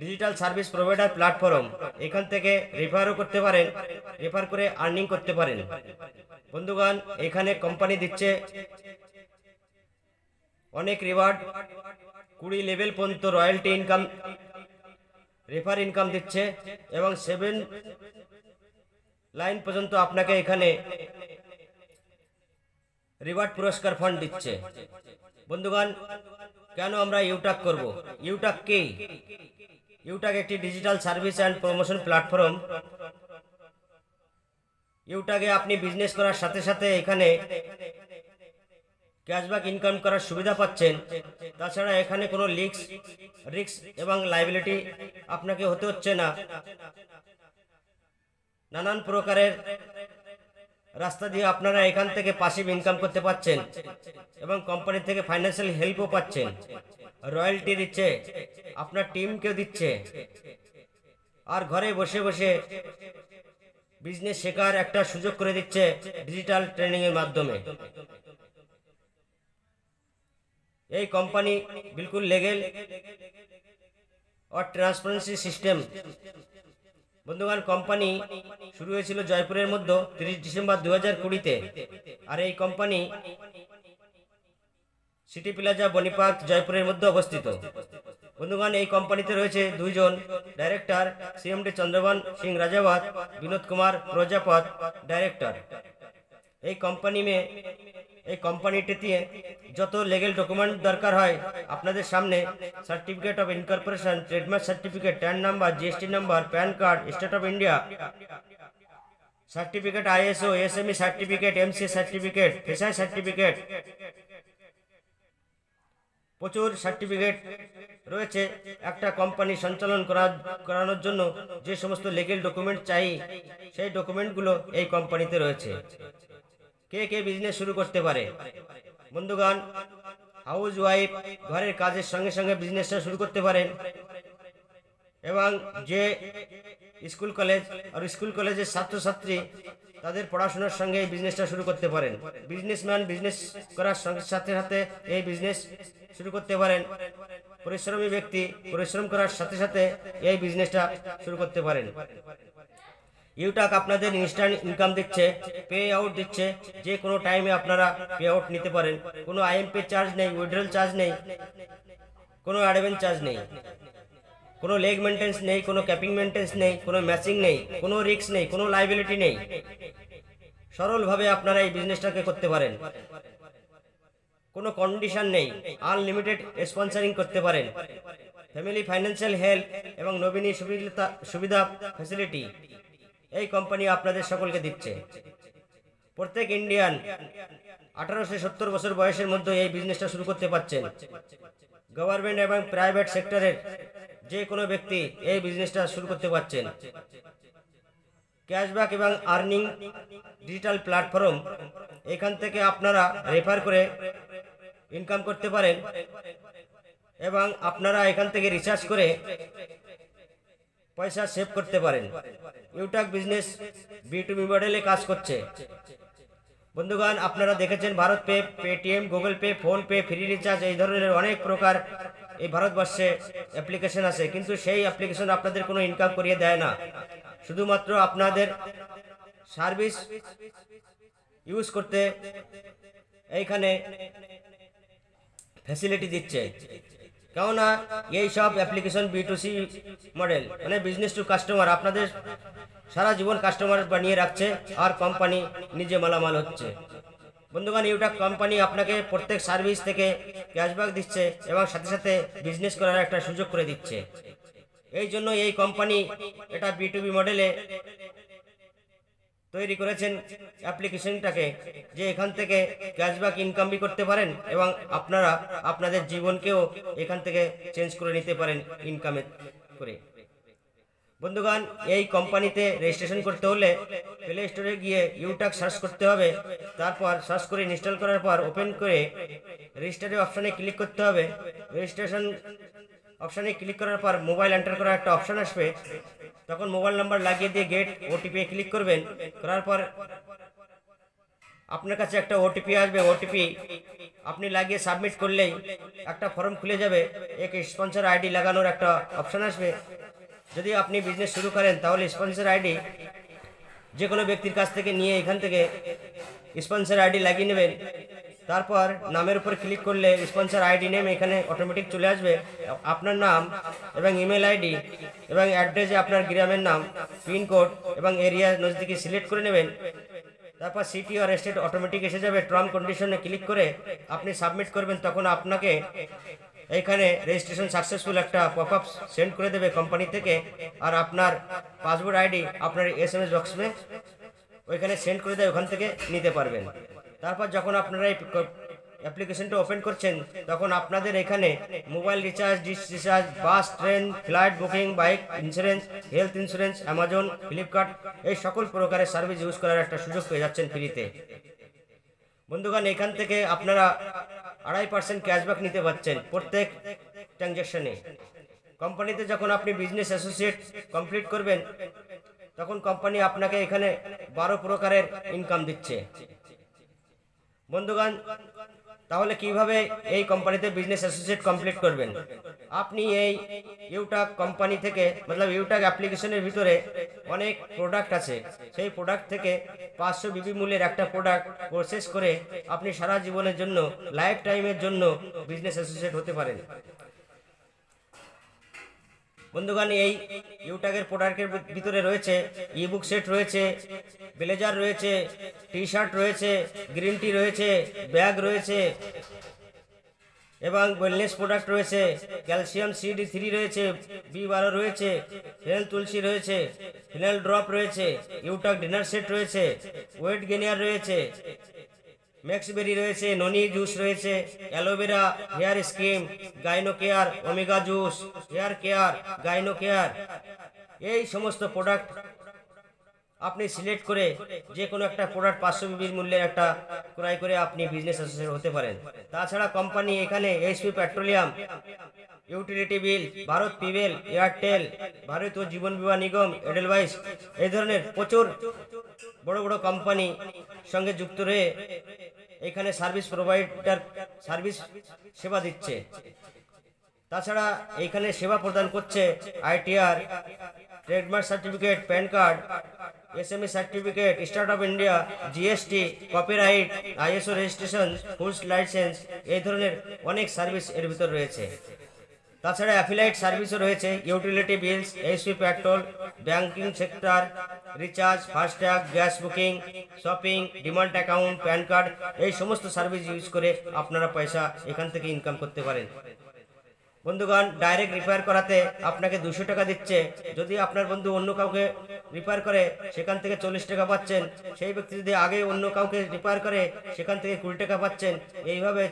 ডিজিটাল সার্ভিস প্রোভাইডার প্ল্যাটফর্ম। এখান থেকে রেফারও করতে পারেন, রেফার করে আর্নিং করতে পারেন। বন্ধুগণ, এখানে কোম্পানি দিচ্ছে অনেক রিওয়ার্ড, 20 লেভেল পর্যন্ত রয়্যালটি ইনকাম, রেফার ইনকাম দিচ্ছে, এবং 7 লাইন পর্যন্ত আপনাকে এখানে রিওয়ার্ড পুরস্কার ফান্ড দিচ্ছে। বন্ধুগণ, কেন আমরা ইউটাক করব? ইউটাক কি? ইউটাক একটি digital service and promotion platform. ইউটাকে আপনি বিজনেস করার সাথে সাথে এখানে ক্যাশব্যাক ইনকাম করার সুবিধা পাচ্ছেন। তাছাড়া এখানে কোনো রিস্ক এবং লায়াবিলিটি আপনাকে হতে হচ্ছে না। নানান প্রকারের রাস্তা দিয়ে আপনারা এখান থেকে পাসিভ ইনকাম করতে পাচ্ছেন, এবং কোম্পানি থেকে ফাইন্যান্সিয়াল হেল্পও পাচ্ছেন, রয়্যালটি দিচ্ছে, আপনার টিমকেও দিচ্ছে, আর ঘরে বসে বসে বিজনেস শেখার একটা সুযোগ করে দিচ্ছে ডিজিটাল ট্রেনিং এর মাধ্যমে। এই কোম্পানি বিলকুল লিগ্যাল और ট্রান্সপারেন্সি সিস্টেম। বন্ধুগণ, কোম্পানি শুরু হয়েছিল জয়পুরের মধ্যে 30 ডিসেম্বর 2020-তে, আর এই কোম্পানি সিটি প্লাজা বনিপার্ক জয়পুরের মধ্যে অবস্থিত। বন্ধুগণ, এই কোম্পানিতে রয়েছে 2 জন director, CMD Chandraban Singh Rajawat, Vinod Kumar Prajapat director. এই কোম্পানিটিতে যত লিগ্যাল ডকুমেন্ট দরকার হয় আপনাদের সামনে certificate of incorporation, trademark certificate, TAN number, GST number, PAN card, state of India certificate, ISO, SME certificate, MC certificate, SI certificate, প্রচুর সার্টিফিকেট রয়েছে। একটা কোম্পানি সঞ্চালন করানোর জন্য যে সমস্ত লিগ্যাল ডকুমেন্ট চাই, সেই ডকুমেন্টগুলো এই কোম্পানিতে রয়েছে। কে কে বিজনেস শুরু করতে পারে? বন্ধুগণ, হাউস ওয়াইফ ঘরের কাজের সঙ্গে সঙ্গে বিজনেসটা শুরু করতে পারেন, এবং যে স্কুল কলেজের ছাত্রছাত্রী তাদের পড়াশোনার সঙ্গে এই বিজনেসটা শুরু করতে পারেন। বিজনেসম্যান বিজনেস করার সঙ্গে সাথে সাথে এই বিজনেস শুরু করতে পারেন। পরিশ্রমী ব্যক্তি পরিশ্রম করার সাথে সাথে এই বিজনেসটা শুরু করতে পারেন। ইউটাক আপনাদের ইনস্ট্যান্ট ইনকাম দিচ্ছে, পে আউট দিচ্ছে, যে কোনো টাইমে আপনারা পে আউট নিতে পারেন। কোনো আইএমপি চার্জ নেই, উইথড্রল চার্জ নেই, কোনো অ্যাডভান্স চার্জ নেই, কোনো লেগ মেনটেন্স নেই, কোনো ক্যাপিং মেনটেন্স নেই, কোনো ম্যাচিং নেই, কোনো রিস্ক নেই, কোনো লায়াবিলিটি নেই। সরলভাবে আপনারা এই বিজনেসটাকে করতে পারেন। কোনো কন্ডিশন নেই, আনলিমিটেড স্পন্সরিং করতে পারেন। ফ্যামিলি ফাইন্যান্সিয়াল হেল্প এবং নবীনী সুবিধা ফ্যাসিলিটি এই কোম্পানি আপনাদের সকলকে দিচ্ছে। প্রত্যেক ইন্ডিয়ান 1870 বছর বয়সের মধ্যে এই বিজনেসটা শুরু করতে পারছেন। গভর্নমেন্ট এবং প্রাইভেট সেক্টরের যে কোনো ব্যক্তি এই বিজনেসটা শুরু করতে পারছেন। ক্যাশব্যাক এবং আর্নিং ডিজিটাল প্ল্যাটফর্ম, এখান থেকে আপনারা রেফার করে ইনকাম করতে পারেন এবং আপনারা এখান থেকে রিচার্জ করে পয়সা সেভ করতে পারেন। ইউটাক বিজনেস B2B মডেলে কাজ করছে। বন্ধুগণ, আপনারা দেখেছেন Bharat pay, Paytm, Google pay, phone pay, free recharge, এই ধরনের অনেক প্রকার এই ভারতবর্ষে অ্যাপ্লিকেশন আছে, কিন্তু সেই অ্যাপ্লিকেশন আপনাদের কোনো ইনকাম করিয়ে দেয় না। শুধুমাত্র আপনাদের সার্ভিস ইউজ করতে এইখানে ফ্যাসিলিটি দিচ্ছে। কেননা এই সব অ্যাপ্লিকেশন B2C মডেল, মানে বিজনেস টু কাস্টমার, আপনাদের সারা জীবন কাস্টমার বানিয়ে রাখছে আর কোম্পানি নিজে মালামাল হচ্ছে। বন্ধুগণ, ইউটাক কোম্পানি আপনাকে প্রত্যেক সার্ভিস থেকে ক্যাশব্যাক দিচ্ছে এবং সাথে সাথে বিজনেস করার একটা সুযোগ করে দিচ্ছে। এই জন্য এই কোম্পানি এটা B2B মডেলে তৈরি করেছেন অ্যাপ্লিকেশনটাকে, যে এখান থেকে ক্যাশব্যাক ইনকাম করতে পারেন এবং আপনারা আপনাদের জীবনকেও এখান থেকে চেঞ্জ করে নিতে পারেন ইনকামে করে। বন্ধুগণ, এই কোম্পানিতে রেজিস্ট্রেশন করতে হলে প্লে স্টোরে গিয়ে ইউটাক সার্চ করতে হবে। তারপর সার্চ করে ইনস্টল করার পর ওপেন করে রেজিস্টারের অপশানে ক্লিক করতে হবে। রেজিস্ট্রেশন অপশানে ক্লিক করার পর মোবাইল এন্টার করার একটা অপশান আসবে, তখন মোবাইল নাম্বার লাগিয়ে দিয়ে গেট ওটিপি ক্লিক করবেন। করার পর আপনার কাছে একটা ওটিপি আসবে। ওটিপি আপনি লাগিয়ে সাবমিট করলেই একটা ফর্ম খুলে যাবে। এক স্পন্সর আইডি লাগানোর একটা অপশান আসবে। যদি আপনি বিজনেস শুরু করেন তাহলে স্পন্সর আইডি যে কোনো ব্যক্তির কাছ থেকে নিয়ে এখান থেকে স্পন্সর আইডি লাগিয়ে নেবেন। তারপর নামের উপর ক্লিক করলে স্পন্সর আইডি নেম এখানে অটোমেটিক চলে আসবে। আপনার নাম এবং ইমেল আইডি এবং অ্যাড্রেসে আপনার গ্রামের নাম, পিনকোড এবং এরিয়া নজদিকে সিলেক্ট করে নেবেন। তারপর সিটি আর স্টেট অটোমেটিক এসে যাবে। টার্ম কন্ডিশনে ক্লিক করে আপনি সাবমিট করবেন, তখন আপনাকে এইখানে রেজিস্ট্রেশন সাকসেসফুল একটা পপ আপ সেন্ড করে দেবে কোম্পানি থেকে, আর আপনার পাসওয়ার্ড আইডি আপনার SMS বক্সে ওইখানে সেন্ড করে দেয়, ওখান থেকে নিতে পারবেন। তারপর যখন আপনারা এই অ্যাপ্লিকেশনটা ওপেন করছেন তখন আপনাদের এখানে mobile recharge, dish recharge, bus, train, flight booking, bike insurance, health insurance, Amazon, Flipkart, এই সকল প্রকারের সার্ভিস ইউজ করার একটা সুযোগ পেয়ে যাচ্ছেন ফ্রিতে। বন্ধুগণ, এখান থেকে আপনারা 2.5% ক্যাশব্যাক নিতে পারছেন প্রত্যেক ট্রানজ্যাকশনে। কোম্পানিতে যখন আপনি বিজনেস অ্যাসোসিয়েট কমপ্লিট করবেন তখন কোম্পানি আপনাকে এখানে 12 প্রকারের ইনকাম দিচ্ছে। বন্ধুগণ, তাহলে কিভাবে এই কোম্পানিতে বিজনেস অ্যাসোসিয়েট কমপ্লিট করবেন? আপনি এই ইউটাক কোম্পানি থেকে, মতলব ইউটাক অ্যাপ্লিকেশনের ভিতরে অনেক প্রোডাক্ট আছে, সেই প্রোডাক্ট থেকে 500 BB মূল্যের একটা প্রোডাক্ট প্রসেস করে আপনি সারা জীবনের জন্য, লাইফ টাইমের জন্য বিজনেস অ্যাসোসিয়েট হতে পারেন। বন্ধুগণ, এই ইউটাকের প্রোডাক্টের ভিতরে রয়েছে ইবুক সেট রয়েছে, ব্লেজার রয়েছে, টি শার্ট রয়েছে, গ্রিন টি রয়েছে, ব্যাগ রয়েছে এবং ওয়েলনেস প্রোডাক্ট রয়েছে, ক্যালসিয়াম CD3 রয়েছে, B12 রয়েছে, ফিনাইল তুলসী রয়েছে, ফিনাইল ড্রপ রয়েছে, ইউটাক ডিনার সেট রয়েছে, ওয়েট গেনিয়ার রয়েছে, ম্যাক্সবেরি রয়েছে, ননি জুস রয়েছে, aloe vera hair skim, gyno care, omega juice, hair care, gyno care, এই সমস্ত প্রোডাক্ট আপনি সিলেক্ট করে যে কোনো একটা প্রোডাক্ট 500 BB মূল্যের একটা ক্রয় করে আপনি বিজনেস অ্যাসোসিয়েট হতে পারেন। তাছাড়া কোম্পানি এখানে HP petroleum, utility bill, Bharat পিবেল, এয়ারটেল, ভারতীয় জীবন বীমা নিগম, এডেলওয়াইস, এই ধরনের প্রচুর বড় বড় কোম্পানি সঙ্গে যুক্ত রয়ে এখানে সার্ভিস প্রোভাইডার সার্ভিস সেবা দিচ্ছে। তাছাড়া এইখানে সেবা প্রদান করছে ITR, trademark certificate, pan card, SME certificate, start up India, GST, copyright, ISO registration, food licence, এই ধরনের অনেক সার্ভিস এর ভিতর রয়েছে। তাছাড়া অ্যাফিলাইট সার্ভিসও রয়েছে, ইউটিলিটি বিলস, HP petrol, banking sector, recharge, FASTag, gas booking, shopping, demand account, pan card, এই সমস্ত সার্ভিস ইউজ করে আপনারা পয়সা এখান থেকে ইনকাম করতে পারেন। বন্ধুগণ, ডাইরেক্ট রিফার করাতে আপনাকে 200 টাকা দিচ্ছে। যদি আপনার বন্ধু অন্য কাউকে রিফার করে সেখান থেকে 40 টাকা পাচ্ছেন। সেই ব্যক্তি যদি আগে অন্য কাউকে রিফার করে সেখান থেকে 20 টাকা পাচ্ছেন। এইভাবে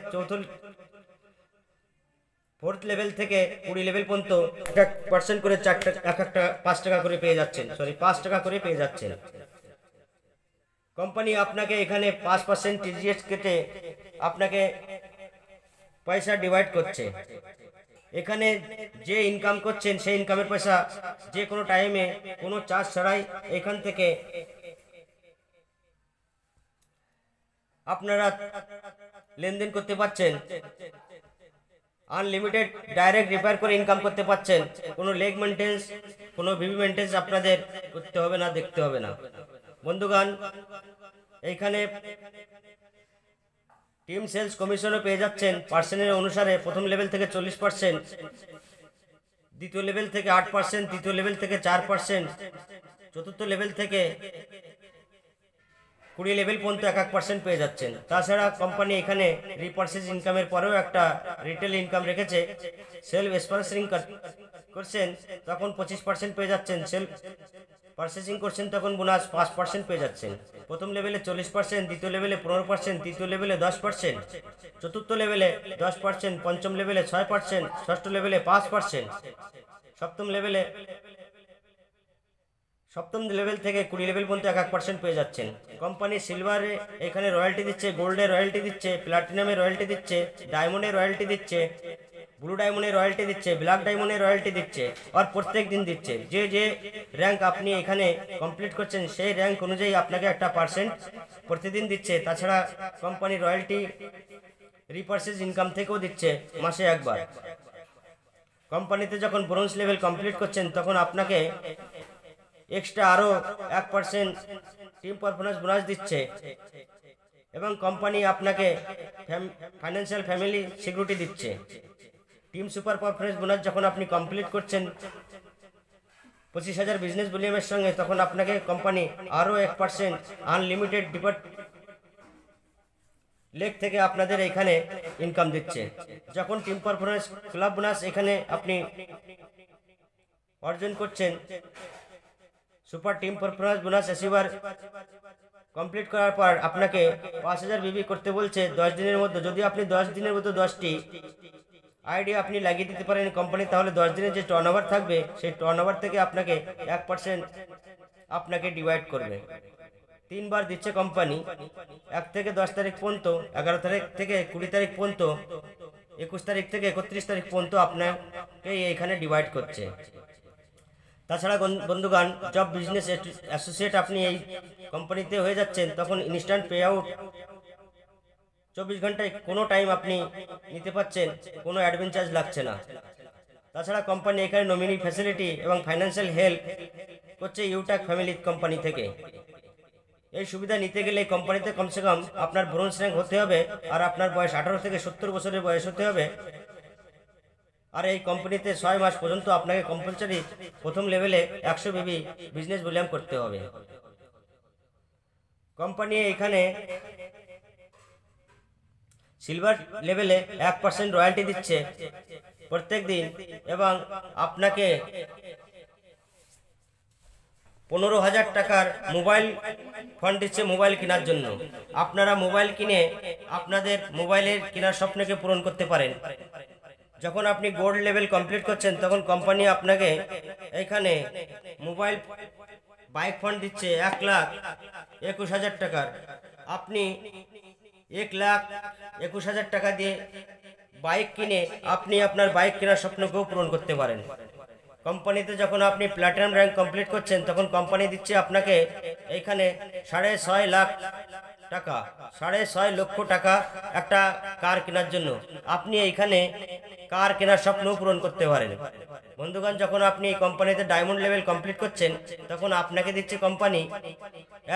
ফোর্থ লেভেল থেকে 20 লেভেল পর্যন্ত 1% করে 4 টাকা, এক একটা 5 টাকা করে পেয়ে যাচ্ছেন, 5 টাকা করে পেয়ে যাচ্ছেন। কোম্পানি আপনাকে এখানে 5% টিডিএস কেটে আপনাকে পয়সা ডিভাইড করছে। এখানে যে ইনকাম করছেন সেই ইনকামের পয়সা যে কোনো টাইমে কোনো চার্জ ছাড়াই এখান থেকে আপনারা লেনদেন করতে পারছেন। আনলিমিটেড ডাইরেক্ট রিপেয়ার করে ইনকাম করতে পারছেন। কোনো লেগ মেনটেন্স, কোনো ভিভি মেনটেন্স আপনাদের করতে হবে না, দেখতে হবে না। বন্ধুগণ, এইখানে টিম সেলস কমিশনও পেয়ে যাচ্ছেন পার্সেন্টের অনুসারে। প্রথম লেভেল থেকে 40%, দ্বিতীয় লেভেল থেকে 8%, তৃতীয় লেভেল থেকে 4%, চতুর্থ লেভেল থেকে 20 লেভেল পর্যন্ত 1% পেয়ে যাচ্ছেন। তাছাড়া কোম্পানি এখানে রিপারচেজ ইনকামের পরেও একটা রিটেল ইনকাম রেখেছে। সেলফ স্পন্সরিং করছেন তখন 25% পেয়ে যাচ্ছেন। সেলফ পারচেসিং করছেন তখন বোনাস 5% পেয়ে যাচ্ছেন। প্রথম লেভেলে 40%, দ্বিতীয় লেভেলে 15%, তৃতীয় লেভেলে 10%, চতুর্থ লেভেলে 10%, পঞ্চম লেভেলে 6%, ষষ্ঠ লেভেলে 5%, সপ্তম লেভেল থেকে 20 লেভেল পর্যন্ত 1% পেয়ে যাচ্ছেন। কোম্পানি সিলভারে এখানে রয়্যালটি দিচ্ছে, গোল্ডে রয়্যালটি দিচ্ছে, প্লাটিনামে রয়্যালটি দিচ্ছে, ডায়মন্ডে রয়্যালটি দিচ্ছে, ব্লু ডায়মন্ডে রয়্যালটি দিচ্ছে, ব্ল্যাক ডায়মন্ডে রয়্যালটি দিচ্ছে, আর প্রত্যেক দিন দিচ্ছে। যে যে র্যাঙ্ক আপনি এখানে কমপ্লিট করছেন সেই র্যাঙ্ক অনুযায়ী আপনাকে একটা পার্সেন্ট প্রতিদিন দিচ্ছে। তাছাড়া কোম্পানি রয়্যালটি রিপারচেজ ইনকাম থেকেও দিচ্ছে মাসে একবার। কোম্পানিতে যখন ব্রোঞ্জ লেভেল কমপ্লিট করছেন তখন আপনাকে এক্সট্রা আরও 1% টিম পারফরমেন্স বোনাস দিচ্ছে এবং কোম্পানি আপনাকে ফাইন্যান্সিয়াল ফ্যামিলি সিকিউরিটি দিচ্ছে। টিম সুপার পারফরমেন্স বোনাস যখন আপনি কমপ্লিট করছেন 25,000 বিজনেস ভলিউমের সঙ্গে, তখন আপনাকে কোম্পানি আরও 1% আনলিমিটেড ডিপার্ট লেগ থেকে আপনাদের এখানে ইনকাম দিচ্ছে। যখন টিম পারফরমেন্স ক্লাব বোনাস এখানে আপনি অর্জন করছেন, super team performance bonus achiever complete করার পর আপনাকে 5,000 বিবি করতে বলছে 10 দিনের মধ্যে। যদি আপনি 10 দিনের মধ্যে 10টি আইডিয়া আপনি লাগিয়ে দিতে পারেন কোম্পানি, তাহলে 10 দিনের যে টার্নওভার থাকবে সেই টার্নওভার থেকে আপনাকে 1% আপনাকে ডিভাইড করবে। 3 বার দিচ্ছে কোম্পানি, 1 থেকে 10 তারিখ পর্যন্ত, 11 তারিখ থেকে 20 তারিখ পর্যন্ত, 21 তারিখ থেকে 31 তারিখ পর্যন্ত আপনাকে এখানে ডিভাইড করছে। তাছাড়া বন্ধুগণ, জব বিজনেস অ্যাসোসিয়েট আপনি এই কোম্পানিতে হয়ে যাচ্ছেন তখন ইনস্ট্যান্ট পে আউট 24 ঘন্টায় কোনো টাইম আপনি নিতে পারছেন, কোনো অ্যাডমিন চার্জ লাগছে না। তাছাড়া কোম্পানি এখানে নমিনি ফ্যাসিলিটি এবং ফাইন্যান্সিয়াল হেল্প করছে ইউটাক ফ্যামিলি কোম্পানি থেকে। এই সুবিধা নিতে গেলে কোম্পানিতে কমসে কম আপনার ব্রোঞ্জ র্যাঙ্ক হতে হবে আর আপনার বয়স 18 থেকে 70 বছরের বয়স হতে হবে। আর এই কোম্পানিতে 6 মাস পর্যন্ত আপনাকে কম্পালসারি প্রথম লেভেলে 100 বিবি বিজনেস ভলিউম করতে হবে। কোম্পানি এখানে সিলভার লেভেলে 1% রয়্যালটি দিচ্ছে প্রত্যেক দিন এবং আপনাকে 15,000 টাকার মোবাইল ফান্ড দিচ্ছে মোবাইল কেনার জন্য। আপনারা মোবাইল কিনে আপনাদের মোবাইলের কেনার স্বপ্নকে পূরণ করতে পারেন। যখন আপনি গোল্ড লেভেল কমপ্লিট করছেন তখন কোম্পানি আপনাকে এখানে মোবাইল বাইক ফান্ড দিচ্ছে 1,21,000 টাকার। আপনি 1,21,000 টাকা দিয়ে বাইক কিনে আপনি আপনার বাইক কেনার স্বপ্নকেও পূরণ করতে পারেন। কোম্পানিতে যখন আপনি প্ল্যাটিনাম র্যাঙ্ক কমপ্লিট করছেন তখন কোম্পানি দিচ্ছে আপনাকে এখানে 6.5 লাখ টাকা, 6.5 লক্ষ টাকা একটা কার কেনার জন্য। আপনি এইখানে কার কেনার স্বপ্ন পূরণ করতে পারেন। বন্ধুগণ, যখন আপনি এই কোম্পানিতে ডায়মন্ড লেভেল কমপ্লিট করছেন তখন আপনাকে দিচ্ছে কোম্পানি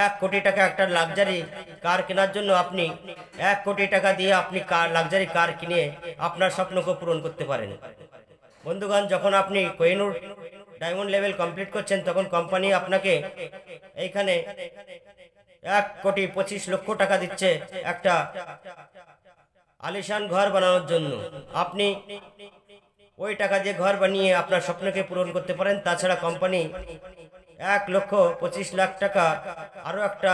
1 কোটি টাকা একটা লাক্সারি কার কেনার জন্য। আপনি 1 কোটি টাকা দিয়ে আপনি লাক্সারি কার কিনে আপনার স্বপ্নকে পূরণ করতে পারেন। বন্ধুগণ, যখন আপনি কোহিনূর ডায়মন্ড লেভেল কমপ্লিট করছেন তখন কোম্পানি আপনাকে এইখানে 1,25,00,000 টাকা দিচ্ছে একটা আলিশান ঘর বানানোর জন্য। আপনি ওই টাকা দিয়ে ঘর বানিয়ে আপনার স্বপ্নকে পূরণ করতে পারেন। তাছাড়া কোম্পানি 1,25,00,000 টাকা আরও একটা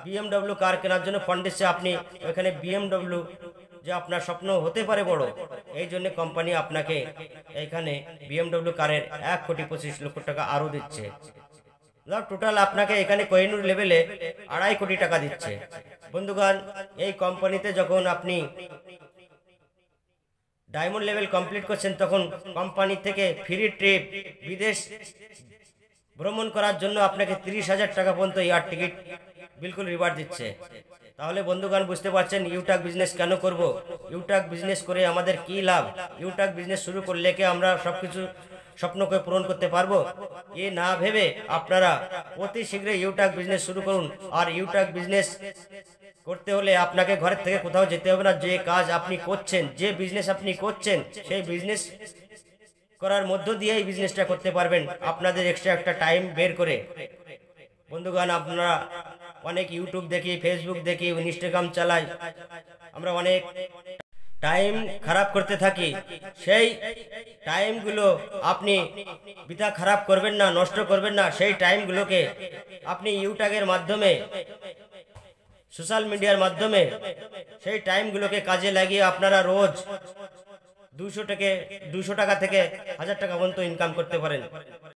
BMW কার কেনার জন্য ফান্ড দিচ্ছে। আপনি ওইখানে BMW যে আপনার স্বপ্ন হতে পারে বড়, এই জন্য কোম্পানি আপনাকে এখানে বিএমডব্লিউ কারের 1,25,00,000 টাকা আরও দিচ্ছে। টোটাল আপনাকে এখানে কোহিনূর লেভেলে 2.5 কোটি টাকা দিচ্ছে। বন্ধুগণ, এই কোম্পানিতে যখন আপনি ডায়মন্ড লেভেল কমপ্লিট করছেন তখন কোম্পানি থেকে ফ্রি ট্রিপ বিদেশ ভ্রমণ করার জন্য আপনাকে 30,000 টাকা পর্যন্ত এয়ার টিকিট বিলকুল রিওয়ার্ড দিচ্ছে। তাহলে বন্ধুগণ, বুঝতে পারছেন ইউটাক বিজনেস কেন করব, ইউটাক বিজনেস করে আমাদের কি লাভ, ইউটাক বিজনেস শুরু করলে কি আমরা সবকিছু স্বপ্নকে পূরণ করতে পারবো। এ না ভেবে আপনারা অতি শীঘ্রই ইউটাক বিজনেস শুরু করুন। আর ইউটাক বিজনেস করতে হলে আপনাকে ঘরের থেকে কোথাও যেতে হবে না। যে কাজ আপনি করছেন, যে বিজনেস আপনি করছেন, সেই বিজনেস করার মধ্য দিয়ে এই বিজনেসটা করতে পারবেন আপনাদের এক্সট্রা একটা টাইম বের করে। বন্ধুগণ, আপনারা অনেক ইউটিউব দেখি, ফেসবুক দেখি, ইনস্টাগ্রাম চালাই, আমরা অনেক টাইম খারাপ করতে থাকি। সেই টাইমগুলো আপনি বৃথা খারাপ করবেন না, নষ্ট করবেন না। সেই টাইমগুলোকে আপনি ইউটিউবের মাধ্যমে, সোশ্যাল মিডিয়ার মাধ্যমে সেই টাইমগুলোকে কাজে লাগিয়ে আপনারা রোজ 200 টাকা থেকে 1000 টাকা পর্যন্ত ইনকাম করতে পারেন।